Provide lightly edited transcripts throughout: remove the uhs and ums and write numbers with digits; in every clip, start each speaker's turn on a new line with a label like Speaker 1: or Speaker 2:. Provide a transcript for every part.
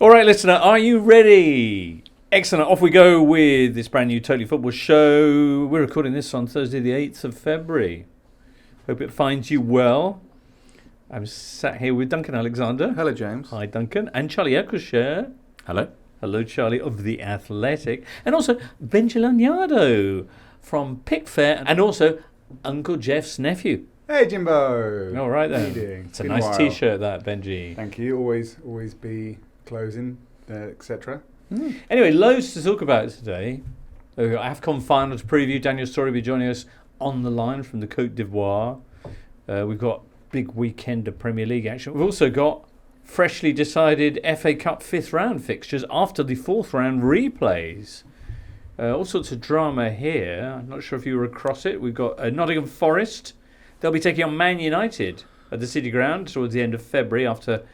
Speaker 1: All right, listener, are you ready? Excellent. Off we go with this brand new Totally Football show. We're recording this on Thursday, the 8th of February. Hope it finds you well. I'm sat here with Duncan Alexander.
Speaker 2: Hello, James.
Speaker 1: Hi, Duncan. And Charlie Eccleshare.
Speaker 3: Hello.
Speaker 1: Hello, Charlie, of The Athletic. And also Benji Lanyado from Pickfair. And also Uncle Jeff's nephew.
Speaker 4: Hey, Jimbo.
Speaker 1: All right, then.
Speaker 4: How you doing?
Speaker 1: It's a nice T-shirt, that, Benji.
Speaker 4: Thank you. Always be closing, etc.
Speaker 1: Anyway, loads to talk about today. We've got AFCON finals preview. Daniel Storey will be joining us on the line from the Côte d'Ivoire. We've got big weekend of Premier League action. We've also got freshly decided FA Cup fifth round fixtures after the fourth round replays. All sorts of drama here. I'm not sure if you were across it. We've got Nottingham Forest. They'll be taking on Man United at the City Ground towards the end of February after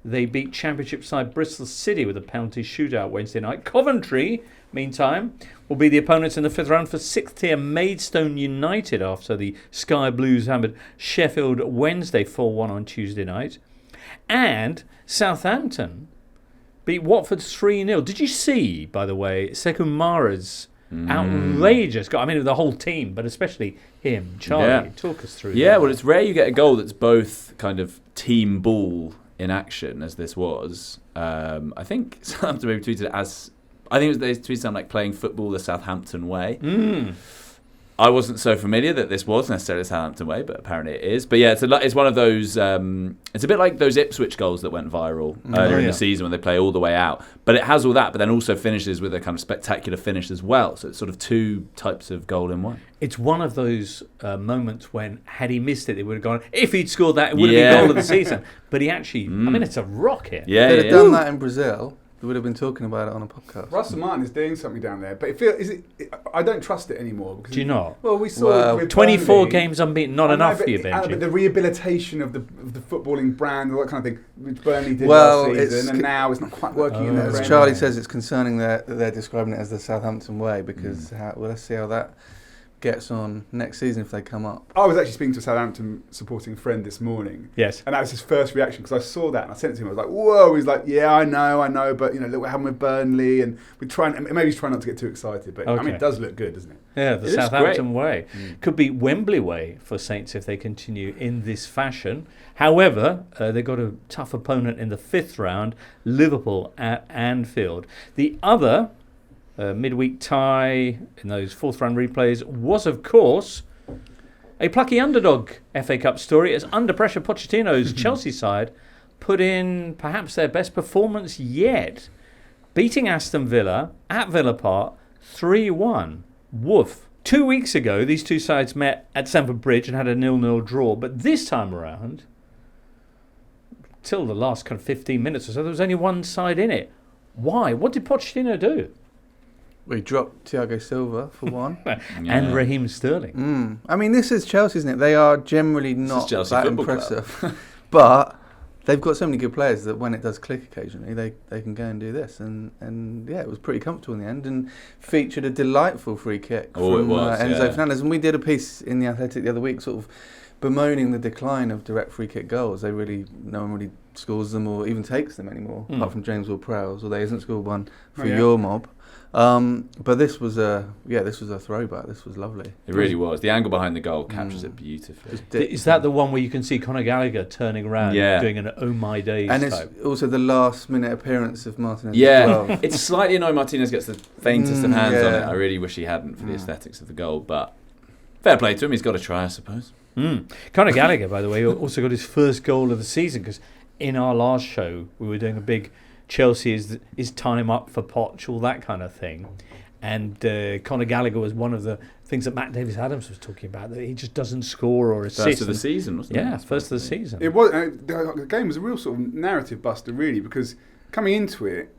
Speaker 1: they beat Championship side Bristol City with a penalty shootout Wednesday night. Coventry, meantime, will be the opponents in the fifth round for sixth tier Maidstone United after the Sky Blues hammered Sheffield Wednesday 4-1 on Tuesday night. And Southampton beat Watford 3-0. Did you see, by the way, Sekou Mara's outrageous goal? I mean, the whole team, but especially him. Charlie, talk us through that.
Speaker 3: Yeah, well, it's rare you get a goal that's both kind of team ball in action, as this was. I think Southampton maybe tweeted it as... I think they tweeted something like playing football the Southampton way. I wasn't so familiar that this was necessarily the Southampton way, but apparently it is. But yeah, it's one of those... it's a bit like those Ipswich goals that went viral earlier in the season when they play all the way out. But it has all that, but then also finishes with a kind of spectacular finish as well. So it's sort of two types of goal in one.
Speaker 1: It's one of those moments when, had he missed it, it would have gone... If he'd scored that, it would have been goal of the season. But he actually... I mean, it's a rocket.
Speaker 2: Yeah, if they'd have done that in Brazil, we would have been talking about it on a podcast.
Speaker 4: Russell Martin is doing something down there, but I don't trust it anymore. Because
Speaker 1: do you not?
Speaker 4: Well, we saw with
Speaker 1: 24
Speaker 4: Burnley,
Speaker 1: games unbeaten, not enough for you, Benji.
Speaker 4: But the rehabilitation of the footballing brand, all that kind of thing, which Burnley did last season, and now it's not quite working in there.
Speaker 2: As Charlie says, it's concerning that they're describing it as the Southampton way because let's see how that gets on next season if they come up.
Speaker 4: I was actually speaking to a Southampton supporting friend this morning.
Speaker 1: Yes.
Speaker 4: And that was his first reaction because I saw that and I sent it to him. I was like, whoa. He's like, yeah, I know, but look what happened with Burnley, and maybe he's trying not to get too excited, but I mean, it does look good, doesn't it?
Speaker 1: Yeah, the Southampton way. Could be Wembley way for Saints if they continue in this fashion. However, they've got a tough opponent in the fifth round, Liverpool at Anfield. The other midweek tie in those fourth round replays was, of course, a plucky underdog FA Cup story as under pressure Pochettino's Chelsea side put in perhaps their best performance yet, beating Aston Villa at Villa Park 3-1. Woof. 2 weeks ago, these two sides met at Stamford Bridge and had a 0-0 draw, but this time around, till the last kind of 15 minutes or so, there was only one side in it. Why? What did Pochettino do?
Speaker 2: We dropped Thiago Silva for one.
Speaker 1: And Raheem Sterling.
Speaker 2: I mean, this is Chelsea, isn't it? They are generally not that impressive. But they've got so many good players that when it does click occasionally, they can go and do this. And yeah, it was pretty comfortable in the end and featured a delightful free kick from Enzo Fernandes. And we did a piece in The Athletic the other week sort of bemoaning the decline of direct free kick goals. No one really scores them or even takes them anymore, apart from James Ward-Prowse, although he hasn't scored one for your mob. But this was a throwback. This was lovely.
Speaker 3: It really was. The angle behind the goal captures it beautifully.
Speaker 1: Is that the one where you can see Conor Gallagher turning around doing an "Oh my days"
Speaker 2: and
Speaker 1: type?
Speaker 2: It's also the last minute appearance of Martinez.
Speaker 3: Yeah,
Speaker 2: as well.
Speaker 3: It's slightly annoying Martinez gets the faintest of hands on it. I really wish he hadn't for the aesthetics of the goal, but fair play to him. He's got to try, I suppose.
Speaker 1: Conor Gallagher, by the way, also got his first goal of the season because in our last show we were doing a big Chelsea is time up for Poch, all that kind of thing. And Conor Gallagher was one of the things that Matt Davis-Adams was talking about, that he just doesn't score or assist.
Speaker 3: First of the season, wasn't it?
Speaker 1: Yeah, first of the season.
Speaker 4: It was. The game was a real sort of narrative buster, really, because coming into it,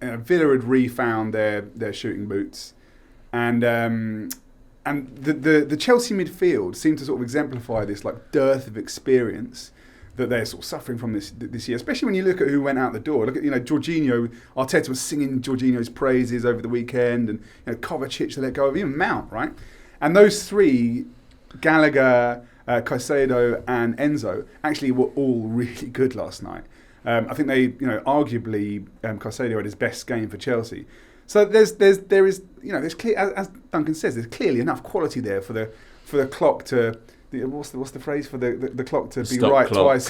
Speaker 4: Villa had refound their shooting boots, and the Chelsea midfield seemed to sort of exemplify this like dearth of experience that they're sort of suffering from this year, especially when you look at who went out the door. Look at Jorginho. Arteta was singing Jorginho's praises over the weekend, and Kovacic they let go of, even Mount, right? And those three, Gallagher, Caicedo, and Enzo, actually were all really good last night. I think they, arguably Caicedo had his best game for Chelsea. So there is, there's clear, as Duncan says, there's clearly enough quality there for the clock to. What's the phrase for the clock to be right twice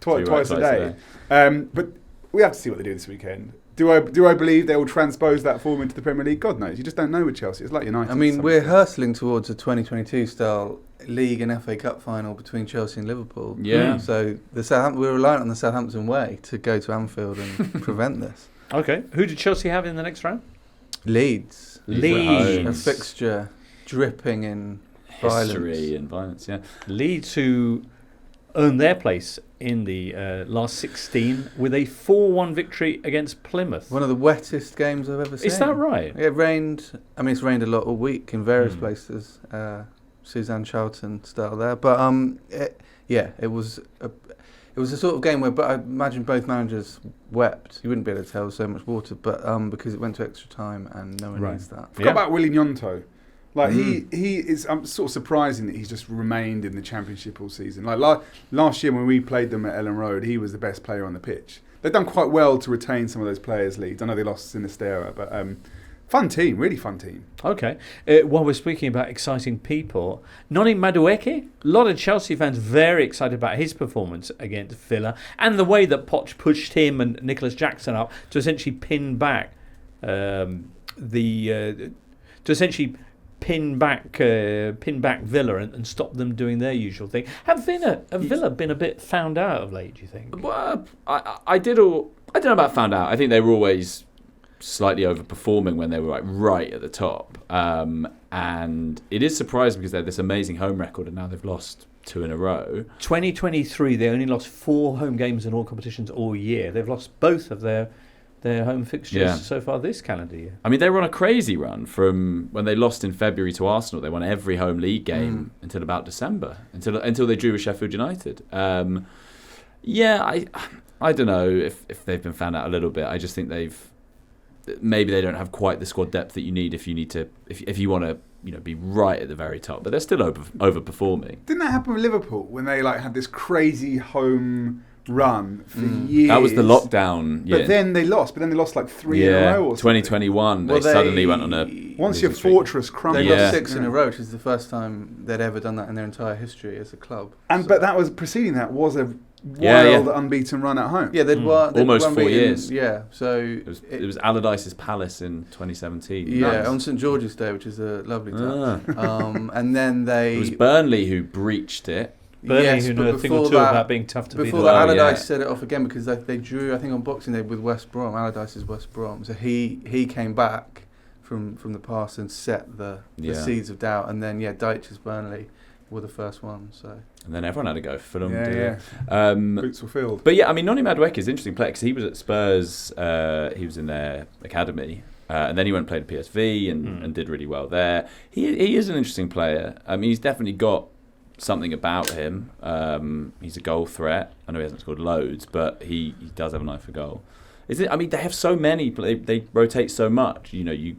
Speaker 4: twice a day. But we have to see what they do this weekend. Do I believe they will transpose that form into the Premier League? God knows. You just don't know with Chelsea. It's like United.
Speaker 2: I mean, we're hurtling towards a 2022 style League and FA Cup final between Chelsea and Liverpool.
Speaker 3: Yeah.
Speaker 2: So we're reliant on the Southampton way to go to Anfield and prevent this.
Speaker 1: Okay. Who did Chelsea have in the next round?
Speaker 2: Leeds.
Speaker 1: Leeds.
Speaker 2: A fixture dripping in
Speaker 3: history and violence. Yeah.
Speaker 1: Leeds, who earned their place in the last 16 with a 4-1 victory against Plymouth.
Speaker 2: One of the wettest games I've ever seen.
Speaker 1: Is that right?
Speaker 2: It rained. I mean, it's rained a lot all week in various places. Suzanne Charlton style there, but it was a sort of game where, but I imagine both managers wept. You wouldn't be able to tell so much water, but because it went to extra time and no one needs that.
Speaker 4: Forgot about Willy Gnonto. Like he is. I'm sort of surprising that he's just remained in the Championship all season. Like last year when we played them at Ellen Road, he was the best player on the pitch. They've done quite well to retain some of those players' leads. I know they lost Sinistera, but fun team, really fun team.
Speaker 1: Okay. While we're speaking about exciting people, Noni Madueke, a lot of Chelsea fans very excited about his performance against Villa and the way that Poch pushed him and Nicholas Jackson up to essentially pin back Villa and stop them doing their usual thing. Have Villa been a bit found out of late, do you think?
Speaker 3: Well, I don't know about found out. I think they were always slightly overperforming when they were right at the top. And it is surprising because they had this amazing home record and now they've lost 2 in a row.
Speaker 1: 2023, they only lost 4 home games in all competitions all year. They've lost both of their home fixtures so far this calendar year. I
Speaker 3: mean, they were on a crazy run from when they lost in February to Arsenal. They won every home league game until about December, until they drew with Sheffield United. I don't know if they've been found out a little bit. I just think maybe they don't have quite the squad depth that you need if you want to be right at the very top. But they're still overperforming.
Speaker 4: Didn't that happen with Liverpool when they had this crazy home run for years?
Speaker 3: That was the lockdown.
Speaker 4: But then they lost. 3 in a row. Or
Speaker 3: 2021. They suddenly went on a.
Speaker 4: Once your fortress crumbled,
Speaker 2: they lost 6 in a row, which is the first time they'd ever done that in their entire history as a club.
Speaker 4: But that was preceding that was a wild unbeaten run at home.
Speaker 2: Yeah, they'd won
Speaker 3: almost 4 years.
Speaker 2: Yeah, so
Speaker 3: it was Allardyce's Palace in 2017.
Speaker 2: Yeah, on St George's Day, which is a lovely touch. And then
Speaker 3: it was Burnley who breached it.
Speaker 1: Burnley, who knew a thing or two about being tough to beat.
Speaker 2: Before that, Allardyce set it off again because they drew, I think, on Boxing Day with West Brom. Allardyce's West Brom. So he came back from the past and set the seeds of doubt. And then, Dyche's Burnley were the first one. So. And
Speaker 3: then everyone had to go. Fulham
Speaker 4: boots were filled.
Speaker 3: But I mean, Noni Madueke is an interesting player because he was at Spurs. He was in their academy. And then he went and played at PSV and did really well there. He is an interesting player. I mean, he's definitely got something about him. He's a goal threat. I know he hasn't scored loads, but he does have an eye for goal. I mean, they have so many. They rotate so much. You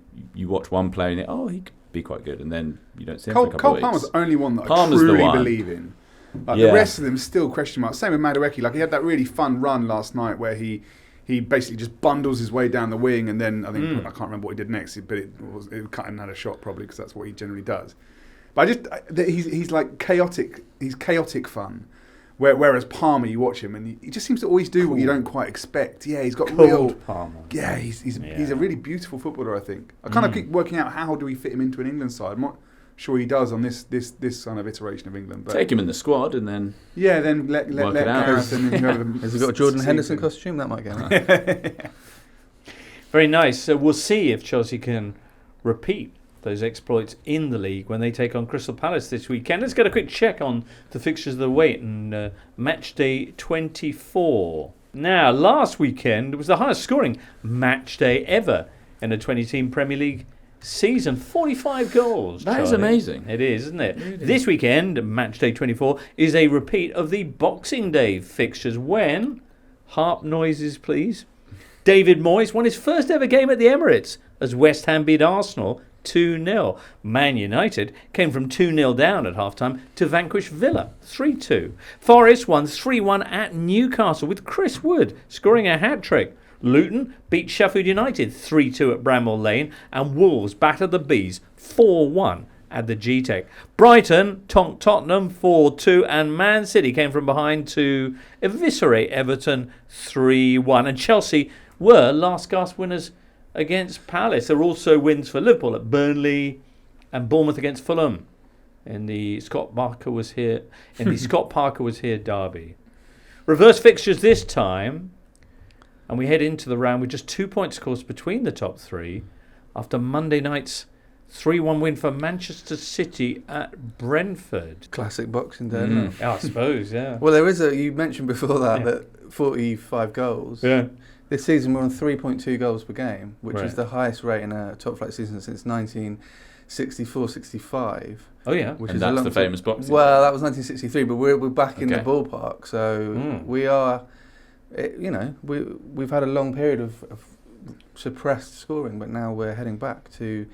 Speaker 3: watch one player and you think, he could be quite good, and then you don't see him for a couple of weeks.
Speaker 4: Palmer's the only one that I truly believe in. The rest of them still question marks. Same with Madueke. He had that really fun run last night where he basically just bundles his way down the wing, and then I can't remember what he did next, but it cut and had a shot probably because that's what he generally does. But he's like chaotic. He's chaotic fun. Whereas Palmer, you watch him and he just seems to always do what you don't quite expect. Yeah, he's got real
Speaker 1: Palmer.
Speaker 4: Yeah, he's a really beautiful footballer. I think. I kind of keep working out how do we fit him into an England side. I'm not sure he does on this kind of iteration of England. But
Speaker 3: take him in the squad and then
Speaker 4: then let Gareth and whoever.
Speaker 2: Has he got a Jordan Henderson costume? That might get him.
Speaker 1: Very nice. So we'll see if Chelsea can repeat those exploits in the league when they take on Crystal Palace this weekend. Let's get a quick check on the fixtures of the week and match day 24. Now, last weekend was the highest scoring match day ever in a 20-team Premier League season. 45 goals.
Speaker 3: That is amazing.
Speaker 1: It is, isn't it? Really? This weekend, match day 24, is a repeat of the Boxing Day fixtures when, harp noises please, David Moyes won his first ever game at the Emirates as West Ham beat Arsenal 2-0. Man United came from 2-0 down at half-time to vanquish Villa 3-2. Forest won 3-1 at Newcastle with Chris Wood scoring a hat-trick. Luton beat Sheffield United 3-2 at Bramall Lane, and Wolves battered the Bees 4-1 at the G-Tech. Brighton tonked Tottenham 4-2, and Man City came from behind to eviscerate Everton 3-1. And Chelsea were last gasp winners against Palace. There were also wins for Liverpool at Burnley and Bournemouth against Fulham in the Scott Parker was here derby. Reverse fixtures this time. And we head into the round with just 2 points, of course, between the top three after Monday night's 3-1 win for Manchester City at Brentford.
Speaker 2: Classic Boxing Day, isn't it?
Speaker 1: I suppose, yeah.
Speaker 2: Well, you mentioned before that 45 goals.
Speaker 1: Yeah.
Speaker 2: This season we're on 3.2 goals per game, which is the highest rate in a top flight season since 1964-65.
Speaker 1: Oh, yeah.
Speaker 3: And that's the famous Boxing Day.
Speaker 2: Well, that was 1963, but we're back in the ballpark. So we are... we've had a long period of suppressed scoring, but now we're heading back to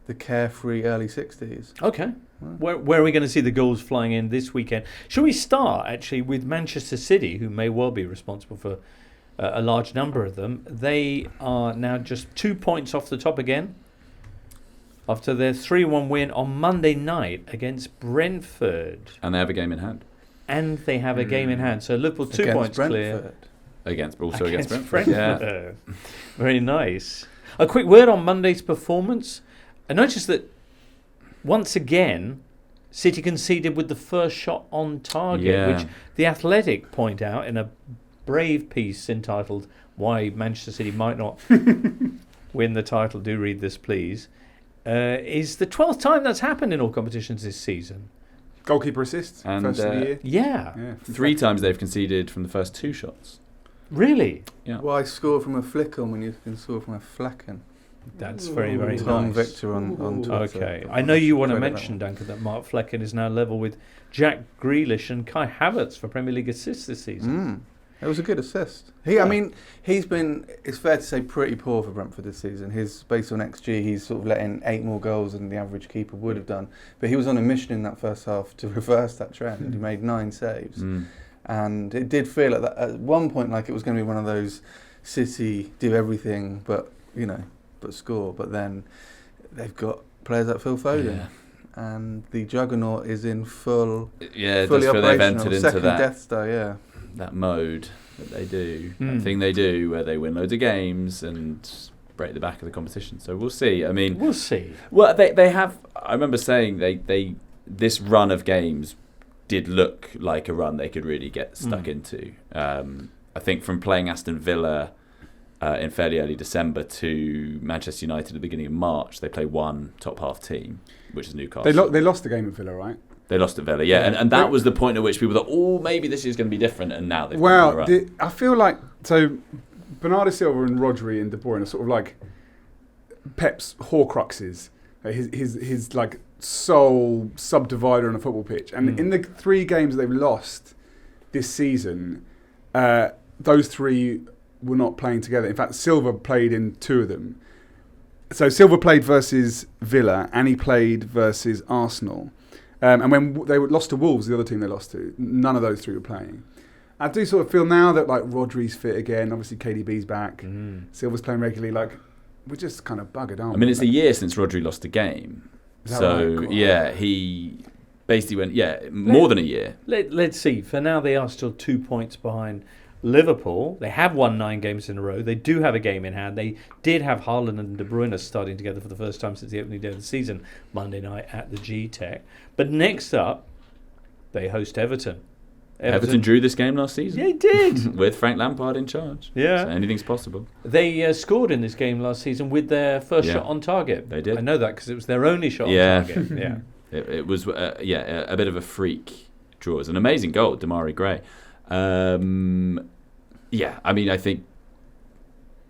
Speaker 2: the carefree early 60s.
Speaker 1: Okay. Where are we going to see the goals flying in this weekend? Shall we start, actually, with Manchester City, who may well be responsible for a large number of them? They are now just 2 points off the top again after their 3-1 win on Monday night against Brentford.
Speaker 3: And they have a game in hand.
Speaker 1: So Liverpool 2 points
Speaker 2: Brentford.
Speaker 1: clear.
Speaker 3: Against
Speaker 1: Brentford.
Speaker 3: Yeah.
Speaker 1: Very nice. A quick word on Monday's performance. I noticed that once again, City conceded with the first shot on target, which The Athletic point out in a brave piece entitled "Why Manchester City Might Not Win the Title." Do read this, please. Is the 12th time that's happened in all competitions this season.
Speaker 4: Goalkeeper assists,
Speaker 3: and,
Speaker 4: first of the year.
Speaker 1: Yeah.
Speaker 3: 3 times they've conceded from the first 2 shots.
Speaker 1: Really?
Speaker 3: Yeah.
Speaker 2: Why score from a flicken when you can score from a flecken?
Speaker 1: That's very, very
Speaker 2: Tom
Speaker 1: nice.
Speaker 2: Victor on Twitter.
Speaker 1: Okay. I know you want to mention, Duncan, that Mark Flecken is now level with Jack Grealish and Kai Havertz for Premier League assists this season.
Speaker 2: It was a good assist. I mean, he's been, it's fair to say, pretty poor for Brentford this season. Based on XG, he's sort of let in 8 more goals than the average keeper would have done. But he was on a mission in that first half to reverse that trend. He made 9 saves. And it did feel at one point like it was going to be one of those City do everything but score. But then they've got players like Phil Foden. And the juggernaut is in fully operational.
Speaker 3: They've entered into
Speaker 2: Second Death Star,
Speaker 3: that mode that they do, that thing they do where they win loads of games and break the back of the competition. So we'll see. I mean,
Speaker 1: we'll see.
Speaker 3: Well, they have. I remember saying they this run of games did look like a run they could really get stuck into. I think from playing Aston Villa in fairly early December to Manchester United at the beginning of March, they play one top half team, which is Newcastle.
Speaker 4: They lost the game at Villa, right?
Speaker 3: They lost at Villa, and that was the point at which people thought, maybe this is going to be different, and now they've gone on a run.
Speaker 4: I feel like Bernardo Silva and Rodri and De Bruyne are sort of like Pep's Horcruxes, his like sole subdivider on a football pitch. And in the 3 games they've lost this season, those 3 were not playing together. In fact, Silva played in 2 of them. So Silva played versus Villa, and he played versus Arsenal. And when they lost to Wolves, the other team they lost to, none of those 3 were playing. I do sort of feel now that like Rodri's fit again, obviously KDB's back, Silva's playing regularly, like we're just kind of buggered, aren't we?
Speaker 3: I mean, it's a year since Rodri lost a game. So, right? He basically went, more than a year.
Speaker 1: Let's see. For now, they are still 2 points behind Liverpool. They have won 9 games in a row. They do have a game in hand. They did have Haaland and De Bruyne starting together for the first time since the opening day of the season, Monday night at the G-Tech. But next up, they host Everton.
Speaker 3: Everton drew this game last season.
Speaker 1: Yeah, they did.
Speaker 3: With Frank Lampard in charge.
Speaker 1: Yeah.
Speaker 3: So anything's possible.
Speaker 1: They scored in this game last season with their first shot on target.
Speaker 3: They did.
Speaker 1: I know that because it was their only shot on target. Yeah.
Speaker 3: It was, a bit of a freak draw. It was an amazing goal, Damari Gray. I mean, I think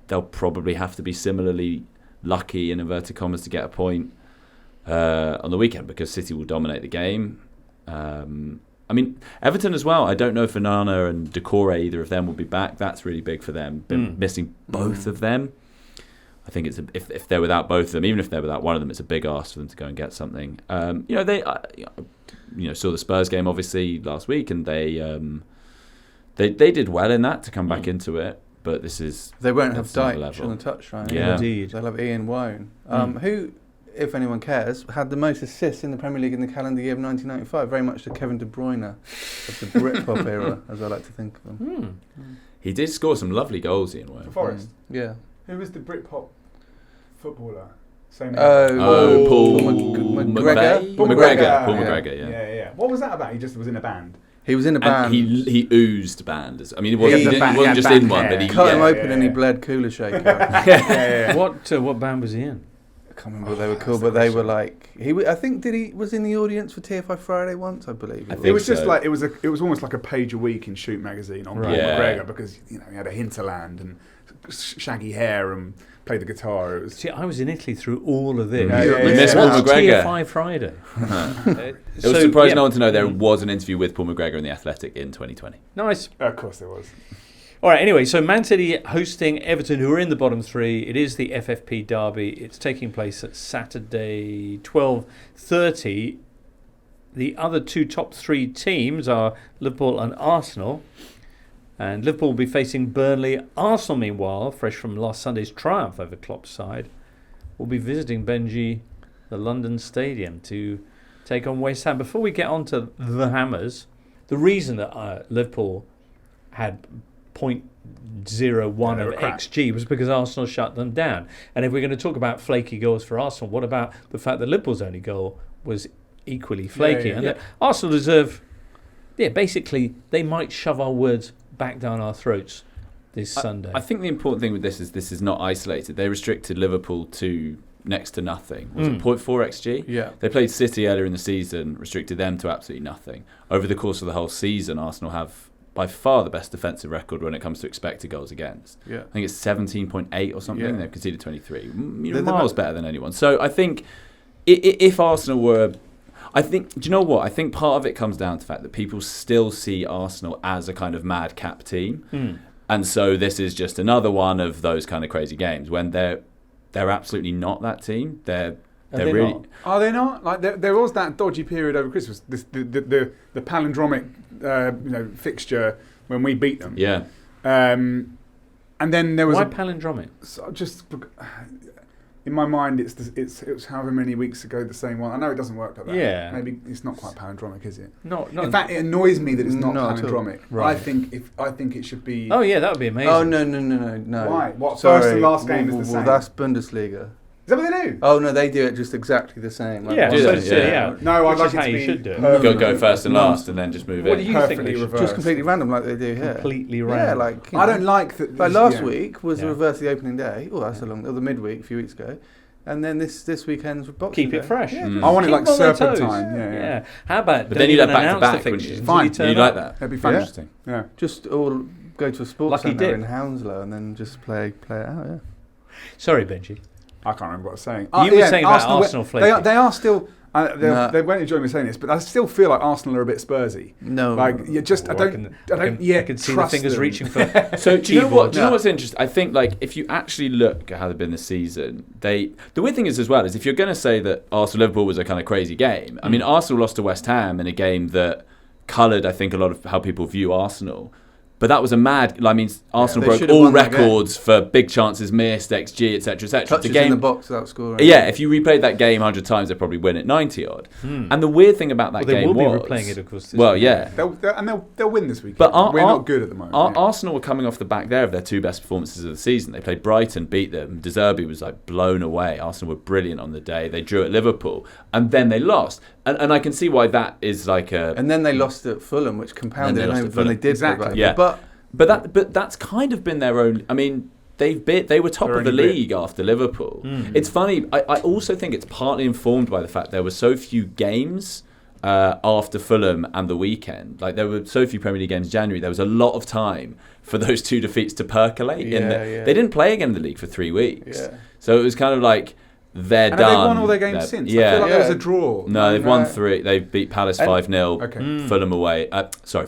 Speaker 3: they'll probably have to be similarly lucky, in inverted commas, to get a point on the weekend because City will dominate the game. I mean, Everton as well. I don't know if Onana and Decore, either of them, will be back. That's really big for them. Been missing both of them. I think it's if they're without both of them, even if they're without one of them, it's a big ask for them to go and get something. They saw the Spurs game obviously last week, and they did well in that to come back into it. But this is
Speaker 2: they won't have Dyche on the touchline.
Speaker 1: Yeah, indeed.
Speaker 2: They'll have Ian Wone, who, if anyone cares, had the most assists in the Premier League in the calendar year of 1995. Very much the Kevin De Bruyne of the Britpop era, as I like to think of him.
Speaker 3: He did score some lovely goals, Ian Wone.
Speaker 4: For Forest.
Speaker 2: Yeah.
Speaker 4: Who was the Britpop footballer?
Speaker 3: Paul
Speaker 2: McGregor.
Speaker 3: Paul McGregor,
Speaker 4: yeah. What was that about? He just was in a band.
Speaker 2: He was in a band.
Speaker 3: And he oozed band. I mean, he wasn't just in one, but he
Speaker 2: cut him open and he bled cooler shaker.
Speaker 1: What band was he in?
Speaker 2: I can't remember what they were called, but they were like I think he was in the audience for TFI Friday once, I believe.
Speaker 4: It was just like it was almost like a page a week in Shoot magazine on Paul McGregor, because he had a hinterland and shaggy hair and played the guitar.
Speaker 1: See, I was in Italy through all of this.
Speaker 3: You missed Paul McGregor.
Speaker 1: TFI Friday.
Speaker 3: It was surprising no one to know there was an interview with Paul McGregor in The Athletic in 2020.
Speaker 1: Nice.
Speaker 4: Of course there was.
Speaker 1: All right, anyway, so Man City hosting Everton, who are in the bottom three. It is the FFP derby. It's taking place at Saturday, 12:30. The other two top three teams are Liverpool and Arsenal. And Liverpool will be facing Burnley. Arsenal, meanwhile, fresh from last Sunday's triumph over Klopp's side, will be visiting Benji, the London Stadium, to take on West Ham. Before we get on to the Hammers, the reason that Liverpool had 0.01 of XG was because Arsenal shut them down. And if we're going to talk about flaky goals for Arsenal, what about the fact that Liverpool's only goal was equally flaky? And that Arsenal deserve, basically, they might shove our words back down our throats this Sunday.
Speaker 3: I think the important thing with this is not isolated. They restricted Liverpool to next to nothing. Was it 0.4 XG?
Speaker 2: Yeah.
Speaker 3: They played City earlier in the season, restricted them to absolutely nothing. Over the course of the whole season, Arsenal have by far the best defensive record when it comes to expected goals against.
Speaker 2: Yeah.
Speaker 3: I think it's 17.8 or something. They've conceded 23.
Speaker 2: They're
Speaker 3: miles better than anyone. So I think if Arsenal were... do you know what? I think part of it comes down to the fact that people still see Arsenal as a kind of madcap team. And so this is just another one of those kind of crazy games when they're absolutely not that team. They're really not.
Speaker 4: Are they not? Like there was that dodgy period over Christmas, the palindromic fixture when we beat them.
Speaker 3: Yeah.
Speaker 4: And then there was
Speaker 1: why palindromic?
Speaker 4: So just in my mind, it was however many weeks ago the same one. I know it doesn't work like that.
Speaker 1: Yeah.
Speaker 4: Maybe it's not quite palindromic, is it?
Speaker 1: No.
Speaker 4: In fact, it annoys me that it's not palindromic.
Speaker 1: Right.
Speaker 4: I think it should be.
Speaker 1: Oh yeah, that would be amazing.
Speaker 2: Oh no.
Speaker 4: Why? What?
Speaker 2: Sorry.
Speaker 4: First and last game is the same.
Speaker 2: Well, that's Bundesliga.
Speaker 4: Is that what they do?
Speaker 2: Oh no, they do it just exactly the same.
Speaker 1: Like yeah.
Speaker 4: No, I'd like it
Speaker 1: how
Speaker 4: to
Speaker 1: you
Speaker 4: be
Speaker 1: should do it.
Speaker 3: Go first and last, and then just move
Speaker 1: What
Speaker 3: in.
Speaker 1: do you think they should
Speaker 4: reversed.
Speaker 2: Just completely random, like they do here.
Speaker 1: Completely random.
Speaker 2: Yeah, like
Speaker 4: I don't like that.
Speaker 2: Like last week was the reverse of the opening day. Oh, that's or the midweek a few weeks ago, and then this weekend's with Boxing
Speaker 1: Keep it
Speaker 2: Day.
Speaker 1: fresh.
Speaker 2: Yeah,
Speaker 4: I want it like
Speaker 1: Keep them on their
Speaker 4: serpentine.
Speaker 1: toes.
Speaker 4: Yeah.
Speaker 1: How about?
Speaker 3: But then you'd have back to back.
Speaker 4: Fine.
Speaker 3: You'd like that.
Speaker 4: That'd be fun.
Speaker 3: Interesting.
Speaker 4: Yeah.
Speaker 2: Just all go to a sports
Speaker 1: Lucky
Speaker 2: centre
Speaker 1: dip.
Speaker 2: in Hounslow and then just play it out. Yeah.
Speaker 1: Sorry, Benji.
Speaker 4: I can't remember what I was saying.
Speaker 1: You were saying about Arsenal flaky.
Speaker 4: They are still. They won't enjoy me saying this, but I still feel like Arsenal are a bit Spursy.
Speaker 2: No,
Speaker 4: like you just I can
Speaker 1: see the fingers
Speaker 4: them.
Speaker 1: reaching for.
Speaker 3: So do you know what? Do you know what's interesting? I think like if you actually look at how they've been this season, the weird thing is as well is if you're going to say that Arsenal Liverpool was a kind of crazy game. I mean, Arsenal lost to West Ham in a game that coloured, I think, a lot of how people view Arsenal. But that was a mad... I mean, Arsenal broke all records for big chances missed, XG, etc., etc.
Speaker 2: Touches in the box without scoring.
Speaker 3: Yeah, if you replayed that game 100 times, they'd probably win it 90-odd. And the weird thing about that game was...
Speaker 1: They will be replaying it, of course.
Speaker 3: Well, yeah.
Speaker 4: They'll win this weekend.
Speaker 3: But
Speaker 4: we're not good at the moment.
Speaker 3: Arsenal were coming off the back there of their two best performances of the season. They played Brighton, beat them. De Zerbi was like blown away. Arsenal were brilliant on the day. They drew at Liverpool. And then they lost. And I can see why that is like a...
Speaker 2: And then they lost at Fulham, which compounded it when they did.
Speaker 4: Exactly.
Speaker 3: Yeah. But that's kind of been their own. I mean, they were top of the league after Liverpool. It's funny. I also think it's partly informed by the fact there were so few games after Fulham and the weekend. Like there were so few Premier League games in January. There was a lot of time for those two defeats to percolate. They didn't play again in the league for 3 weeks.
Speaker 2: Yeah.
Speaker 3: So it was kind of like they're
Speaker 4: and
Speaker 3: done.
Speaker 4: Have they won all their games since?
Speaker 3: Yeah.
Speaker 4: I feel like there was a draw.
Speaker 3: No, they've won 3. They beat Palace 5-0,
Speaker 4: Okay.
Speaker 3: Fulham away.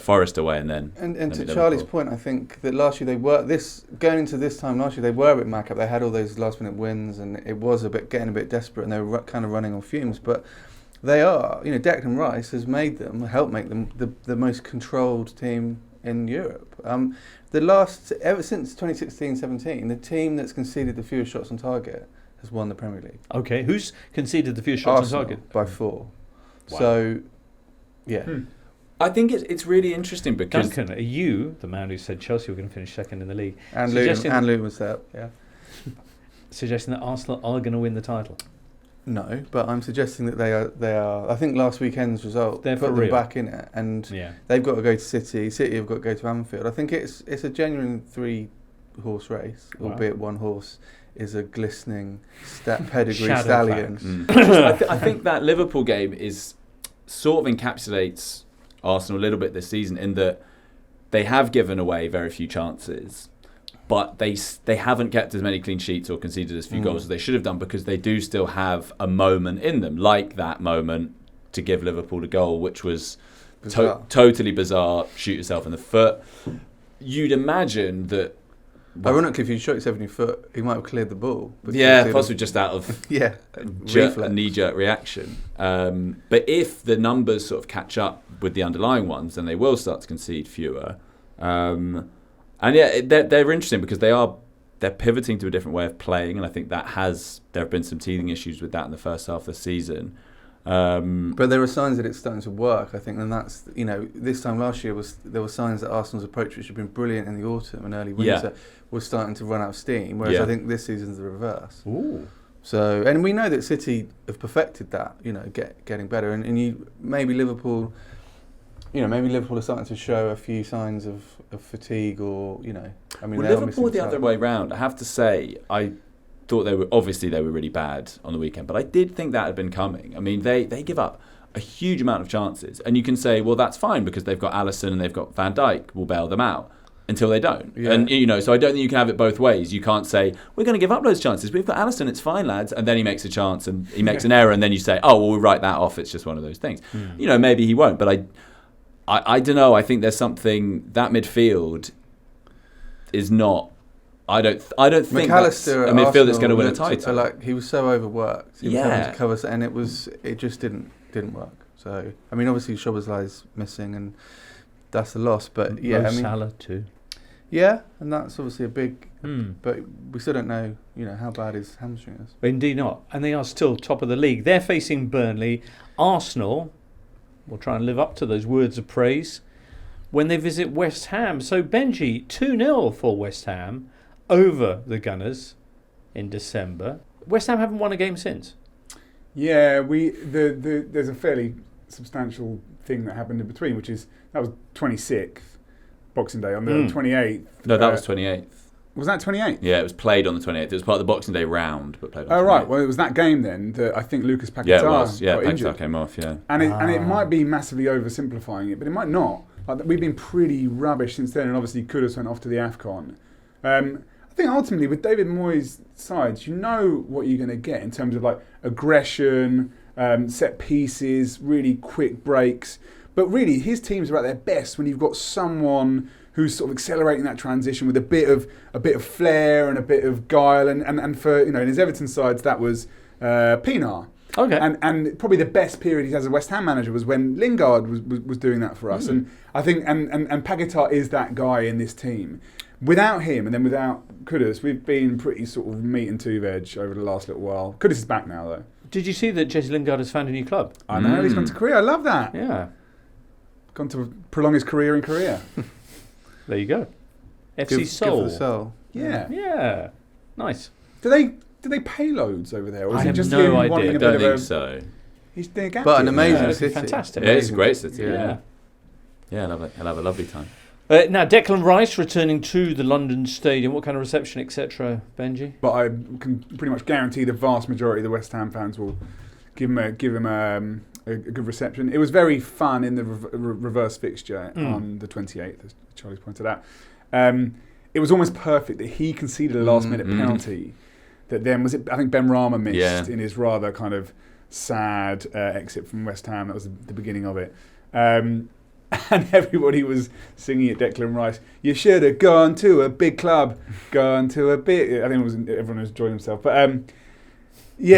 Speaker 3: Forest away, and then...
Speaker 2: And to Charlie's point, I think that last year going into this time last year, they were a bit mack up. They had all those last-minute wins, and it was getting a bit desperate, and they were kind of running on fumes. But they are, Declan Rice has helped make them the most controlled team in Europe. Ever since 2016-17, the team that's conceded the fewest shots on target has won the Premier League.
Speaker 1: Okay, who's conceded the fewest shots
Speaker 2: Arsenal,
Speaker 1: on target?
Speaker 2: by 4. Wow. So, yeah.
Speaker 3: I think it's really interesting because...
Speaker 1: Duncan, are you the man who said Chelsea were going to finish second in the league?
Speaker 2: And Luton was there, yeah.
Speaker 1: Suggesting that Arsenal are going to win the title?
Speaker 2: No, but I'm suggesting that they are. I think last weekend's result put them back in it, and they've got to go to City. City have got to go to Anfield. I think it's a genuine 3-horse race, albeit one horse is a glistening pedigree stallion.
Speaker 3: I think that Liverpool game is sort of encapsulates Arsenal a little bit this season in that they have given away very few chances, but they haven't kept as many clean sheets or conceded as few goals as they should have done, because they do still have a moment in them, like that moment to give Liverpool a goal, which was totally bizarre, shoot yourself in the foot. You'd imagine that...
Speaker 2: Ironically, if you shot yourself in your foot, he might have cleared the ball.
Speaker 3: Yeah, possibly just out of
Speaker 2: knee-jerk
Speaker 3: reaction. But if the numbers sort of catch up with the underlying ones, then they will start to concede fewer. And they're interesting because they're pivoting to a different way of playing, and I think there have been some teething issues with that in the first half of the season.
Speaker 2: But there are signs that it's starting to work, I think, and that's, this time last year there were signs that Arsenal's approach, which had been brilliant in the autumn and early winter, was starting to run out of steam, whereas I think this season's the reverse.
Speaker 1: Ooh.
Speaker 2: So, and we know that City have perfected that, getting better, and maybe Liverpool are starting to show a few signs of fatigue, or
Speaker 3: Liverpool the other way round. I have to say, I thought they were really bad on the weekend, but I did think that had been coming. I mean, they give up a huge amount of chances, and you can say, well, that's fine because they've got Alisson and they've got Van Dijk, will bail them out, until they don't. Yeah. And so I don't think you can have it both ways. You can't say we're going to give up those chances, but we've got Alisson, it's fine, lads, and then he makes a chance and he makes an error, and then you say, oh well, we'll write that off, it's just one of those things. Maybe he won't, but I don't know. I think there's something that midfield is not. I don't think that's a midfield that's going to win a title.
Speaker 2: Like, he was so overworked. He was having to cover, and it just didn't work. So obviously Szoboszlai's missing, and that's a loss. But
Speaker 1: Salah too.
Speaker 2: Yeah, and that's obviously a big. But we still don't know, how bad his hamstring is.
Speaker 1: Indeed not, and they are still top of the league. They're facing Burnley. Arsenal will try and live up to those words of praise when they visit West Ham. So Benji, 2-0 for West Ham over the Gunners in December. West Ham haven't won a game since.
Speaker 4: Yeah, there's a fairly substantial thing that happened in between, which is that was 26th Boxing Day. On the 28th.
Speaker 3: No, that was 28th.
Speaker 4: Was that 28th?
Speaker 3: Yeah, it was played on the 28th. It was part of the Boxing Day round, but played on the 28th.
Speaker 4: Oh, right. Well, it was that game then that I think Lucas Paquetá got injured.
Speaker 3: Paquetá came off, yeah.
Speaker 4: And it might be massively oversimplifying it, but it might not. We've been pretty rubbish since then, and obviously Kudus went off to the AFCON. I think ultimately with David Moyes' sides, you know what you're going to get in terms of aggression, set pieces, really quick breaks. But really, his teams are at their best when you've got someone who's sort of accelerating that transition with a bit of flair and a bit of guile. And for in his Everton sides, that was Pienaar.
Speaker 1: Okay.
Speaker 4: And probably the best period he has as a West Ham manager was when Lingard was doing that for us. And I think and Paquetá is that guy in this team. Without him, and then without Kudus, we've been pretty sort of meat and two-veg over the last little while. Kudus is back now, though.
Speaker 1: Did you see that Jesse Lingard has found a new club?
Speaker 4: I know, he's gone to Korea. I love that.
Speaker 1: Yeah.
Speaker 4: Gone to prolong his career in Korea.
Speaker 1: There you go. FC Seoul.
Speaker 2: Good for the Seoul.
Speaker 4: Yeah.
Speaker 1: Yeah. Nice.
Speaker 4: Do they pay loads over there? Or is
Speaker 1: I
Speaker 4: it just
Speaker 1: have no
Speaker 4: him wanting
Speaker 1: idea.
Speaker 4: a
Speaker 3: I
Speaker 4: bit
Speaker 3: don't
Speaker 4: of
Speaker 3: think
Speaker 4: a...
Speaker 3: so.
Speaker 4: He's doing a gap
Speaker 2: But an
Speaker 4: year.
Speaker 2: amazing city.
Speaker 1: Fantastic.
Speaker 3: Yeah, it's a great city.
Speaker 1: Yeah.
Speaker 3: Yeah, I'll have a lovely time.
Speaker 1: Now, Declan Rice returning to the London Stadium. What kind of reception, etc., Benji?
Speaker 4: But I can pretty much guarantee the vast majority of the West Ham fans will give him a good reception. It was very fun in the reverse fixture on the 28th, as Charlie's pointed out. It was almost perfect that he conceded a last-minute penalty that then I think Ben Rama missed in his rather kind of sad exit from West Ham. That was the beginning of it. And everybody was singing at Declan Rice, "You should have gone to a big club, gone to a big..." I think everyone was enjoying himself. But he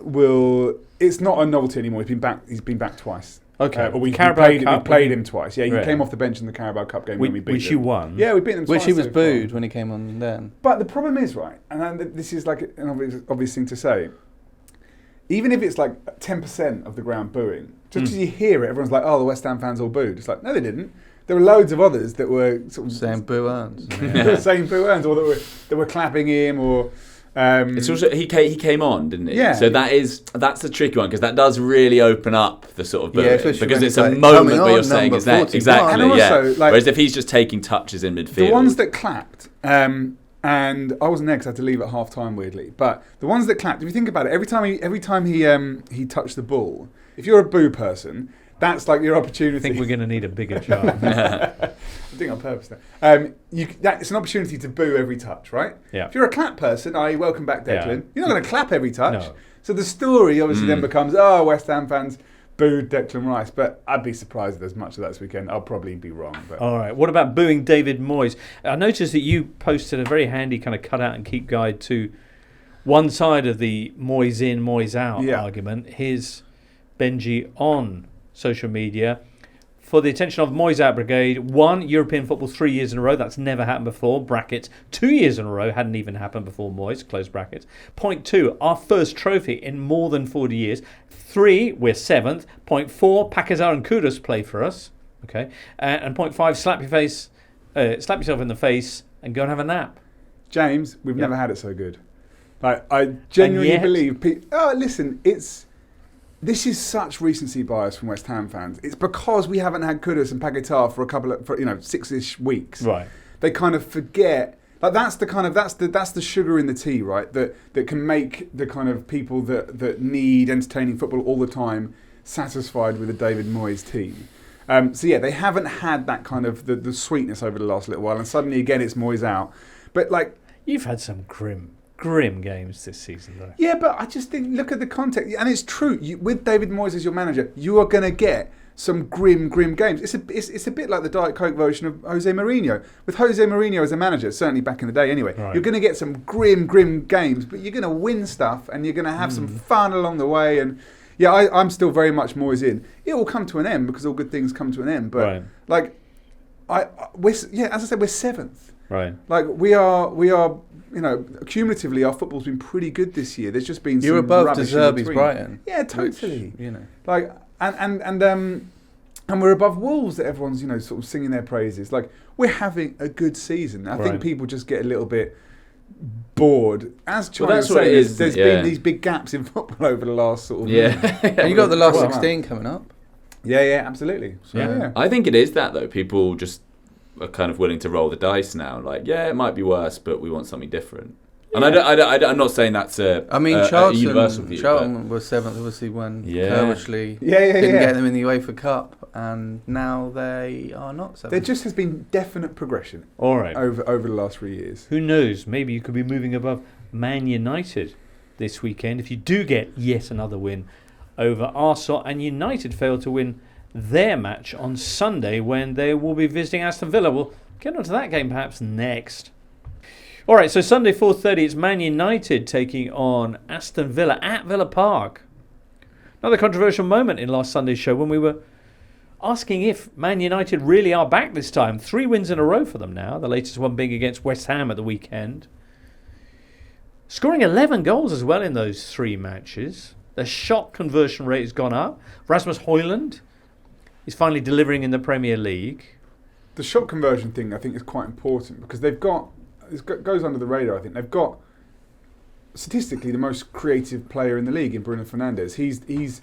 Speaker 4: will... It's not a novelty anymore. He's been back twice.
Speaker 1: Okay.
Speaker 4: We played him twice. Yeah, he came off the bench in the Carabao Cup game when we beat them.
Speaker 1: Which you won.
Speaker 4: Yeah, we beat them twice.
Speaker 2: Which he was booed when he came on then.
Speaker 4: But the problem is, right, and this is like an obvious thing to say, even if it's like 10% of the ground booing, just because you hear it, everyone's like, "Oh, the West Ham fans all booed." It's like, no, they didn't. There were loads of others that were sort of
Speaker 2: saying boo earns.
Speaker 4: Saying boo earns, or that were clapping him, or...
Speaker 3: it's also he came on, didn't he?
Speaker 4: Yeah.
Speaker 3: So that's a tricky one because that does really open up the sort of booing because it's a
Speaker 2: like,
Speaker 3: moment where you're saying is that exactly
Speaker 4: and also, like,
Speaker 3: whereas if he's just taking touches in midfield,
Speaker 4: the ones that clapped, and I wasn't there because I had to leave at half time weirdly, but the ones that clapped, if you think about it, every time he touched the ball, if you're a boo person, that's like your opportunity.
Speaker 1: I think we're going to need a bigger jar.
Speaker 4: I'm doing it on purpose there. It's an opportunity to boo every touch, right?
Speaker 1: Yeah.
Speaker 4: If you're a clap person, i.e. welcome back Declan, you're not going to clap every touch.
Speaker 1: No.
Speaker 4: So the story obviously then becomes, West Ham fans booed Declan Rice. But I'd be surprised if there's much of that this weekend. I'll probably be wrong. But.
Speaker 1: All right. What about booing David Moyes? I noticed that you posted a very handy kind of cut out and keep guide to one side of the Moyes in, Moyes out argument. Here's Benji on social media. For the attention of Moyes Out Brigade, 1, European football 3 years in a row. That's never happened before. Brackets. 2 years in a row. Hadn't even happened before Moyes. Close brackets. Point 2, our first trophy in more than 40 years. 3, we're 7th. Point 4, Pakazar and Kudus play for us. Okay. And point 5, slap yourself in the face and go and have a nap.
Speaker 4: James, we've never had it so good. Like, I genuinely believe... listen, this is such recency bias from West Ham fans. It's because we haven't had Kudus and Paquetá for 6-ish weeks.
Speaker 1: Right.
Speaker 4: They kind of forget. Like that's the sugar in the tea, right? That can make the kind of people that need entertaining football all the time satisfied with a David Moyes team. They haven't had that kind of the sweetness over the last little while, and suddenly again it's Moyes out. But like
Speaker 1: you've had some grim games this season, though.
Speaker 4: Yeah, but I just think, look at the context. And it's true. With David Moyes as your manager, you are going to get some grim games. It's a bit like the Diet Coke version of Jose Mourinho. With Jose Mourinho as a manager, certainly back in the day anyway, you're going to get some grim games, but you're going to win stuff and you're going to have some fun along the way. And I'm still very much Moyes in. It will come to an end because all good things come to an end. But as I said, we're 7th.
Speaker 1: Right.
Speaker 4: Like we are. Cumulatively, our football's been pretty good this year. There's just been
Speaker 2: you're
Speaker 4: some
Speaker 2: above
Speaker 4: rubbish
Speaker 2: De Zerbi's Brighton.
Speaker 4: Yeah, totally.
Speaker 2: Which,
Speaker 4: like and we're above Wolves that everyone's sort of singing their praises. Like we're having a good season. I think people just get a little bit bored. As China says, there's been these big gaps in football over the last sort of
Speaker 2: and you got the last 16 coming up.
Speaker 4: Yeah, absolutely. So,
Speaker 3: I think it is that though. People just are kind of willing to roll the dice now. Like, it might be worse, but we want something different. And I'm not saying that's a universal view.
Speaker 2: Charlton was 7th, obviously, when Kerwishley didn't get them in the UEFA Cup, and now they are not 7th.
Speaker 4: There just has been definite progression.
Speaker 1: All right.
Speaker 4: Over the last 3 years.
Speaker 1: Who knows? Maybe you could be moving above Man United this weekend if you do get yet another win over Arsenal, and United fail to win their match on Sunday when they will be visiting Aston Villa. We'll get on to that game perhaps next. All right, so Sunday 4:30, it's Man United taking on Aston Villa at Villa Park. Another controversial moment in last Sunday's show when we were asking if Man United really are back this time. 3 wins in a row for them now, the latest one being against West Ham at the weekend. Scoring 11 goals as well in those 3 matches. The shot conversion rate has gone up. Rasmus Højlund is finally delivering in the Premier League.
Speaker 4: The shot conversion thing, I think, is quite important because they've got... It goes under the radar, I think. They've got, statistically, the most creative player in the league in Bruno Fernandes. He's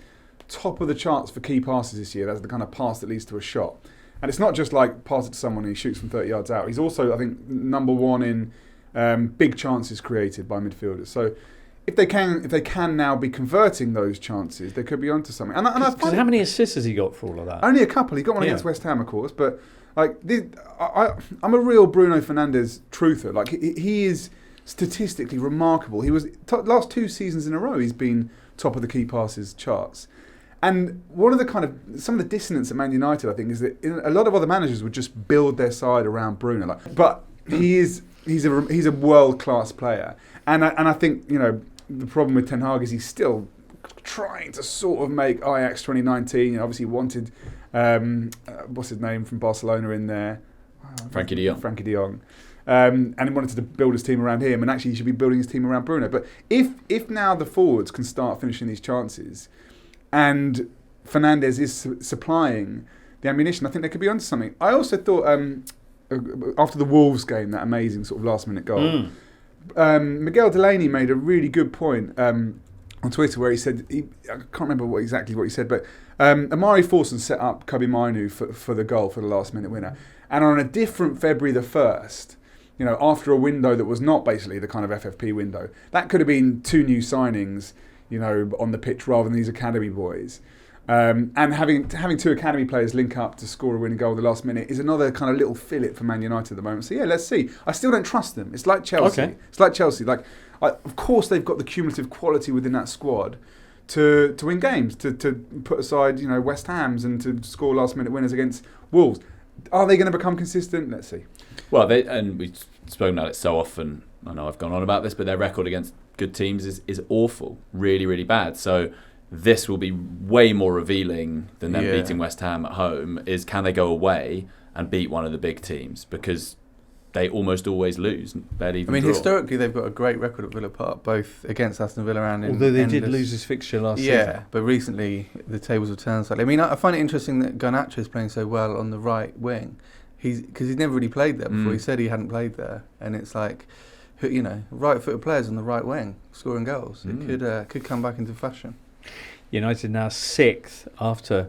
Speaker 4: top of the charts for key passes this year. That's the kind of pass that leads to a shot. And it's not just like pass it to someone and he shoots from 30 yards out. He's also, I think, number 1 in big chances created by midfielders. So if they can now be converting those chances, they could be onto something. And
Speaker 1: how many assists has he got for all of that?
Speaker 4: Only a couple. He got one against West Ham, of course, but I'm a real Bruno Fernandes truther. Like he is statistically remarkable. He was last 2 seasons in a row. He's been top of the key passes charts. And one of the some of the dissonance at Man United, I think, is that a lot of other managers would just build their side around Bruno. But he's a world class player, and I think the problem with Ten Hag is he's still trying to sort of make Ajax 2019. Obviously wanted what's his name from Barcelona in there,
Speaker 3: Frankie de
Speaker 4: Jong. And he wanted to build his team around him, and actually he should be building his team around Bruno. But if now the forwards can start finishing these chances, and Fernandes is supplying the ammunition, I think they could be onto something. I also thought after the Wolves game, that amazing sort of last-minute goal, Miguel Delaney made a really good point on Twitter where he said, I can't remember exactly what he said, but Amari Forson set up Kobe Mainu for the goal, for the last-minute winner. And on a different February the 1st, after a window that was not basically the kind of FFP window, that could have been 2 new signings, on the pitch rather than these academy boys. And having 2 academy players link up to score a winning goal at the last minute is another kind of little fillet for Man United at the moment. So yeah, let's see. I still don't trust them. It's like Chelsea.
Speaker 1: Okay.
Speaker 4: It's like Chelsea. Of course they've got the cumulative quality within that squad to win games, to put aside West Ham's and to score last minute winners against Wolves. Are they going to become consistent? Let's see.
Speaker 3: Well, we've spoken about it so often. I know I've gone on about this, but their record against good teams is awful, really, really bad. So this will be way more revealing than them beating West Ham at home. Is can they go away and beat one of the big teams, because they almost always lose. Barely even draw.
Speaker 2: Historically they've got a great record at Villa Park, both against Aston Villa and in
Speaker 1: although they did lose this fixture last season.
Speaker 2: Yeah, but recently the tables have turned slightly. I find it interesting that Garnacho is playing so well on the right wing. Because he's never really played there before. He said he hadn't played there, and it's like, right-footed players on the right wing scoring goals. It could come back into fashion.
Speaker 1: United now 6th after